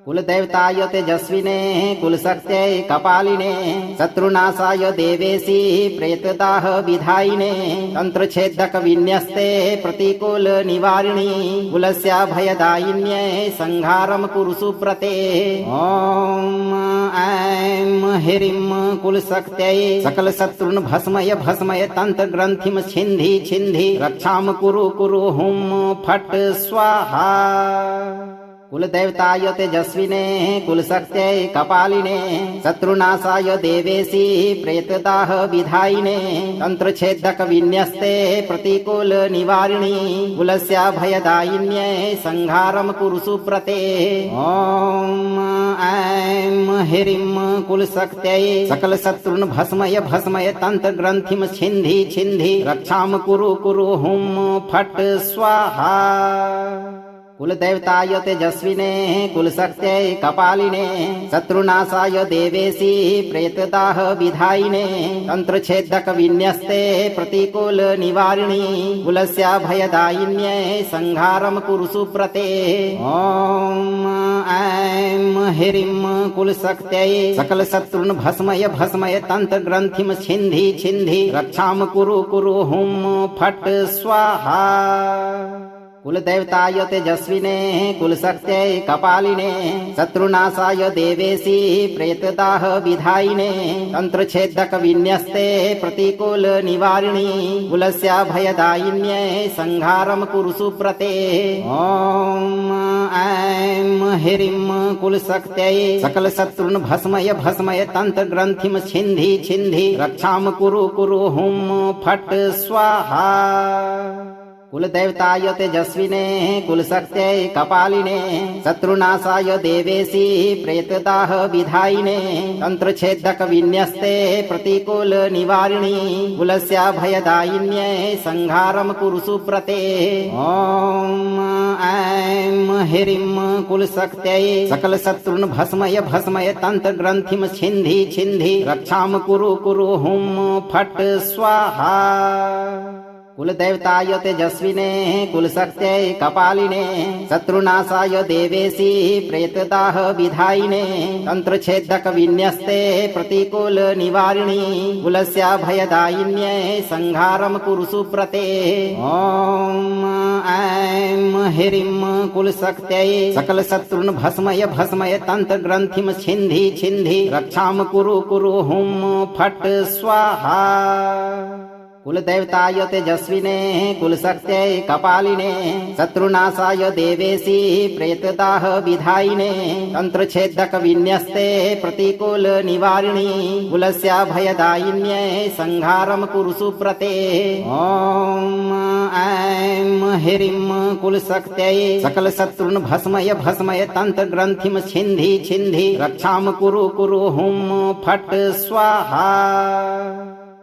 कुलदेवताय तेजस्विने कुलशक्त्यै कपालिने शत्रुनाशाय देवेशी प्रेतदाह विधायिने तंत्रच्छेदक विन्यस्ते प्रतिकूल निवारिणी कुलस्याभयदायिन्यै संहारं कुरु सुप्रते। ॐ ऐं ह्रीं कुलशक्त्यै सकल शत्रुन् भस्मय भस्मय तंत्र ग्रंथिं छिन्धि छिन्धि रक्षां कुरु कुरु हुं फट् स्वाहा। कुलदेवताय तेजस्विने कुलशक्त्यै कपालिने शत्रुनाशाय देवेशी प्रेतदाह विधायिने तंत्रच्छेदक विन्यस्ते प्रतिकूल निवारिणी कुलस्याभयदायिन्यै संहारं कुरु सुप्रते। ॐ ऐं ह्रीं कुलशक्त्यै सकल शत्रुन् भस्मय भस्मय तंत्र ग्रंथिं छिन्धि छिन्धि रक्षां कुरु कुरु हुं फट् स्वाहा। कुलदेवताय तेजस्विने कुलशक्त्यै कपालिने शत्रुनाशाय देवेशी प्रेतदाह विधायिने तंत्रच्छेदक विन्यस्ते प्रतिकूल निवारिणी कुलस्याभयदायिन्यै संहारं कुरु सुप्रते। ॐ ऐं ह्रीं कुलशक्त्यै सकल शत्रुन् भस्मय भस्मय तंत्र ग्रंथिं छिन्धि छिन्धि रक्षां कुरु कुरु हुं फट् स्वाहा। कुलदेवताय तेजस्विने कुलशक्त्यै कपालिने शत्रुनाशाय देवेशी प्रेतदाह विधायिने तंत्रच्छेदक विन्यस्ते प्रतिकूल निवारिणी कुलस्याभयदायिन्यै संहारं कुरु सुप्रते। ॐ ऐं ह्रीं कुलशक्त्यै सकल शत्रुन् भस्मय भस्मय तंत्र ग्रंथिं छिन्धि छिन्धि रक्षां कुरु कुरु हुं फट् स्वाहा। कुलदेवताय तेजस्विने कुलशक्त्यै कपालिने शत्रुनाशाय देवेशी प्रेतदाह विधायिने तंत्रच्छेदक विन्यस्ते प्रतिकूल निवारिणी कुलस्याभयदायिन्यै संहारं कुरु सुप्रते। ॐ ऐं ह्रीं कुलशक्त्यै सकल शत्रुन् भस्मय भस्मय तंत्र ग्रंथिं छिन्धि छिन्धि रक्षां कुरु कुरु हुं फट् स्वाहा। कुलदेवताय तेजस्विने कुलशक्त्यै कपालिने शत्रुनाशाय देवेशी प्रेतदाह विधायिने तंत्रच्छेदक विन्यस्ते प्रतिकूल निवारिणी कुलस्याभयदायिन्यै संहारं कुरु सुप्रते। ॐ ऐं ह्रीं कुलशक्त्यै सकल शत्रुन् भस्मय भस्मय तंत्र ग्रंथिं छिन्धि छिन्धि रक्षां कुरु कुरु हुं फट् स्वाहा। कुलदेवताय तेजस्विने कुलशक्त्यै कपालिने शत्रुनाशाय देवेशी प्रेतदाह विधायिने तंत्रच्छेदक विन्यस्ते प्रतिकूल निवारिणी कुलस्याभयदायिन्यै संहारं कुरु सुप्रते। ॐ ऐं ह्रीं कुलशक्त्यै सकल शत्रुन् भस्मय भस्मय तंत्र ग्रंथिं छिन्धि छिन्धि रक्षां कुरु कुरु हुं फट् स्वाहा।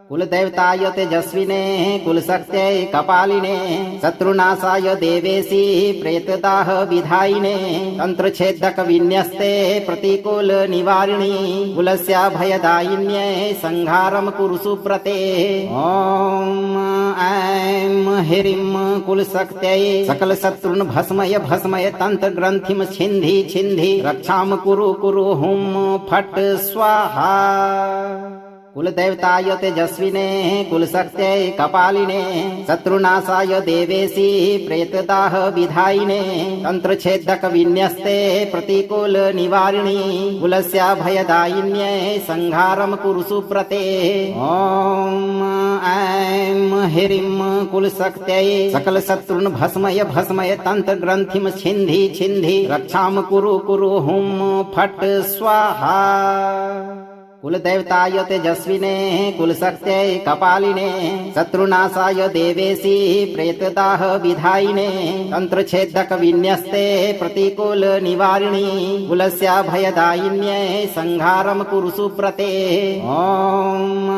कुलदेवताय तेजस्विने कुलशक्त्यै कपालिने शत्रुनाशाय देवेशी प्रेतदाह विधायिने तंत्रच्छेदक विन्यस्ते प्रतिकूल निवारिणी कुलस्याभयदायिन्यै संहारं कुरु सुप्रते। ॐ ऐं ह्रीं कुलशक्त्यै सकल शत्रुन् भस्मय भस्मय तंत्र ग्रंथिं छिन्धि छिन्धि रक्षां कुरु कुरु हुं फट् स्वाहा। कुलदेवताय तेजस्विने कुलशक्त्यै कपालिने शत्रुनाशाय देवेशी प्रेतदाह विधायिने तंत्रच्छेदक विन्यस्ते प्रतिकूल निवारिणी कुलस्याभयदायिन्यै संहारं कुरु सुप्रते। ॐ ऐं ह्रीं कुलशक्त्यै सकल शत्रुन् भस्मय भस्मय तंत्र ग्रंथिं छिन्धि छिन्धि रक्षां कुरु कुरु हुं फट् स्वाहा। कुलदेवताय तेजस्विने कुलशक्त्यै कपालिने शत्रुनाशाय देवेशी प्रेतदाह विधायिने तंत्रच्छेदक विन्यस्ते प्रतिकूल निवारिणी कुलस्याभयदायिन्यै संहारं कुरु सुप्रते। ॐ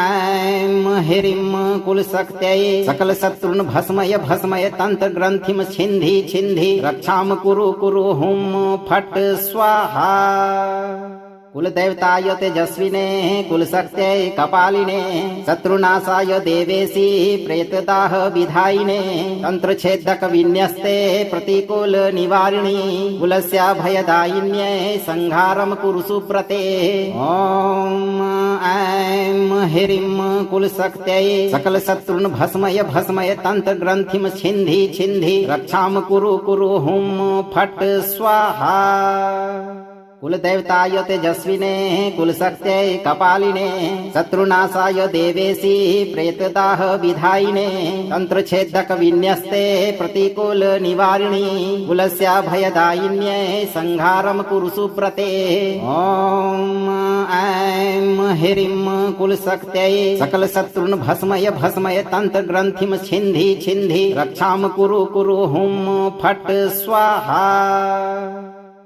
ऐं ह्रीं कुलशक्त्यै सकल शत्रुन् भस्मय भस्मय तंत्र ग्रंथिं छिन्धि छिन्धि रक्षां कुरु कुरु हुं फट् स्वाहा। कुलदेवताय तेजस्विने कुलशक्त्यै कपालिने शत्रुनाशाय देवेशी प्रेतदाह विधायिने तंत्रच्छेदक विन्यस्ते प्रतिकूल निवारिणी कुलस्याभयदायिन्यै संहारं कुरु सुप्रते। ॐ ऐं ह्रीं कुलशक्त्यै सकल शत्रुन् भस्मय भस्मय तंत्र ग्रंथिं छिन्धि छिन्धि रक्षां कुरु कुरु हुं फट् स्वाहा। कुल देवताय तेजस्विने कुल शक्त्यै कपालिने शत्रुनाशाय देवेशी प्रेतदाह विधायिने तंत्र छेदक विन्यस्ते प्रतिकूल निवारिणी कुलस्याभयदायिन्यै संहारम कुरु सुप्रते। ओम ऐं ह्रीं कुल शक्त्यै सकल शत्रुन भस्मय भस्मय तंत्र ग्रंथिम छिन्धि छिन्धि रक्षाम कुरु कुरु हुं फट् स्वाहा।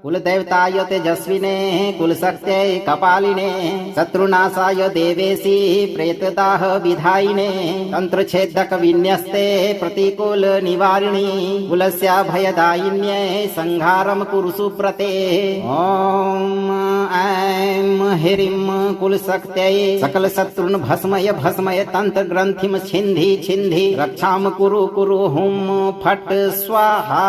कुल देवताय तेजस्विने कुल शक्त्यै कपालिने शत्रुनाशाय देवेशी प्रेतदाह विधायिने तंत्र छेदक विन्यस्ते प्रतिकूल निवारिणी कुलस्याभयदायिन्यै संहारम कुरु सुप्रते। ओम ऐं ह्रीं कुल शक्त्यै सकल शत्रुन भस्मय भस्मय तंत्र ग्रंथिम छिन्धि छिन्धि रक्षाम कुरु कुरु हुं फट् स्वाहा।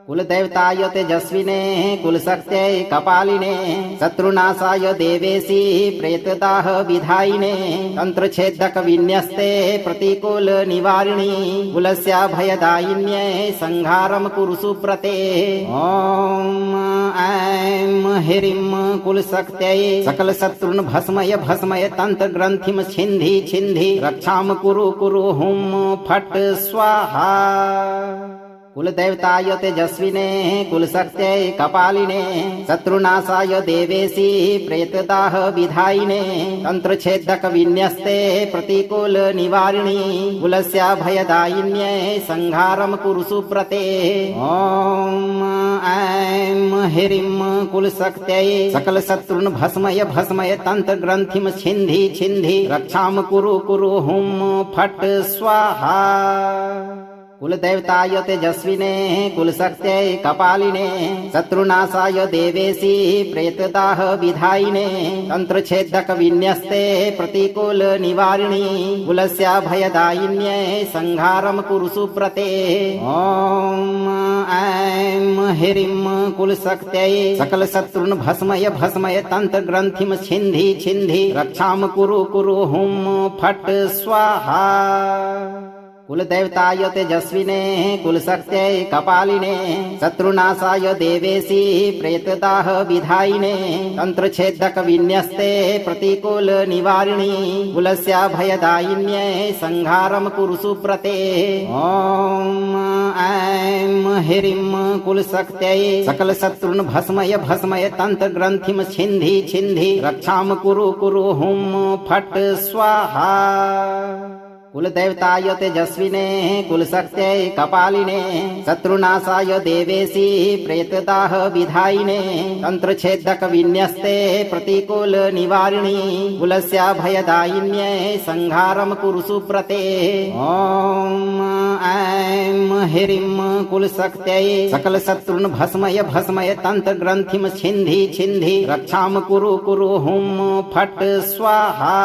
कुल देवताय तेजस्विने कुल शक्त्यै कपालिने शत्रुनाशाय देवेशी प्रेतदाह विधायिने तंत्र छेदक विन्यस्ते प्रतिकूल निवारिणी कुलस्याभयदायिन्यै संहारम कुरु सुप्रते। ओम ऐं ह्रीं कुल शक्त्यै सकल शत्रुन भस्मय भस्मय तंत्र ग्रंथिम छिन्धि छिन्धि रक्षाम कुरु कुरु हुं फट् स्वाहा। कुल देवताय तेजस्विने कुल शक्त्यै कपालिने शत्रुनाशाय देवेशी प्रेतदाह विधायिने तंत्र छेदक विन्यस्ते प्रतिकूल निवारिणी कुलस्याभयदायिन्यै संहारम कुरु सुप्रते। ओम ऐं ह्रीं कुल शक्त्यै सकल शत्रुन भस्मय भस्मय तंत्र ग्रंथिम छिन्धि छिन्धि रक्षाम कुरु कुरु हुं फट् स्वाहा। कुल देवताय तेजस्विने कुल शक्त्यै कपालिने शत्रुनाशाय देवेशी प्रेतदाह विधायिने तंत्र छेदक विन्यस्ते प्रतिकूल निवारिणी कुलस्याभयदायिन्यै संहारम कुरु सुप्रते। ओम ऐं ह्रीं कुल शक्त्यै सकल शत्रुन भस्मय भस्मय तंत्र ग्रंथिम छिन्धि छिन्धि रक्षाम कुरु कुरु हुं फट् स्वाहा। कुल देवताय तेजस्विने कुल शक्त्यै कपालिने शत्रुनाशाय देवेशी प्रेतदाह विधायिने तंत्र छेदक विन्यस्ते प्रतिकूल निवारिणी कुलस्याभयदायिन्यै संहारम कुरु सुप्रते। ओम ऐं ह्रीं कुल शक्त्यै सकल शत्रुन भस्मय भस्मय तंत्र ग्रंथिम छिन्धि छिन्धि रक्षाम कुरु कुरु हुं फट् स्वाहा। कुल देवताय तेजस्विने कुल शक्त्यै कपालिने शत्रुनाशाय देवेशी प्रेतदाह विधायिने तंत्र छेदक विन्यस्ते प्रतिकूल निवारिणी कुलस्याभयदायिन्यै संहारम कुरु सुप्रते। ओम ऐं ह्रीं कुल शक्त्यै सकल शत्रुन भस्मय भस्मय तंत्र ग्रंथिम छिन्धि छिन्धि रक्षाम कुरु कुरु हुं फट् स्वाहा।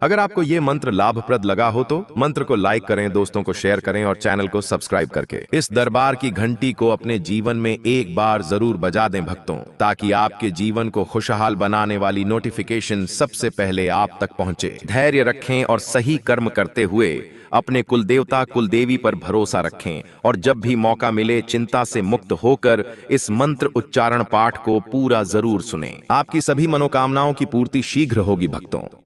अगर आपको ये मंत्र लाभप्रद लगा हो तो मंत्र को लाइक करें, दोस्तों को शेयर करें और चैनल को सब्सक्राइब करके इस दरबार की घंटी को अपने जीवन में एक बार जरूर बजा दें भक्तों, ताकि आपके जीवन को खुशहाल बनाने वाली नोटिफिकेशन सबसे पहले आप तक पहुंचे। धैर्य रखें और सही कर्म करते हुए अपने कुल देवता कुल देवी पर भरोसा रखें और जब भी मौका मिले चिंता से मुक्त होकर इस मंत्र उच्चारण पाठ को पूरा जरूर सुनें। आपकी सभी मनोकामनाओं की पूर्ति शीघ्र होगी भक्तों।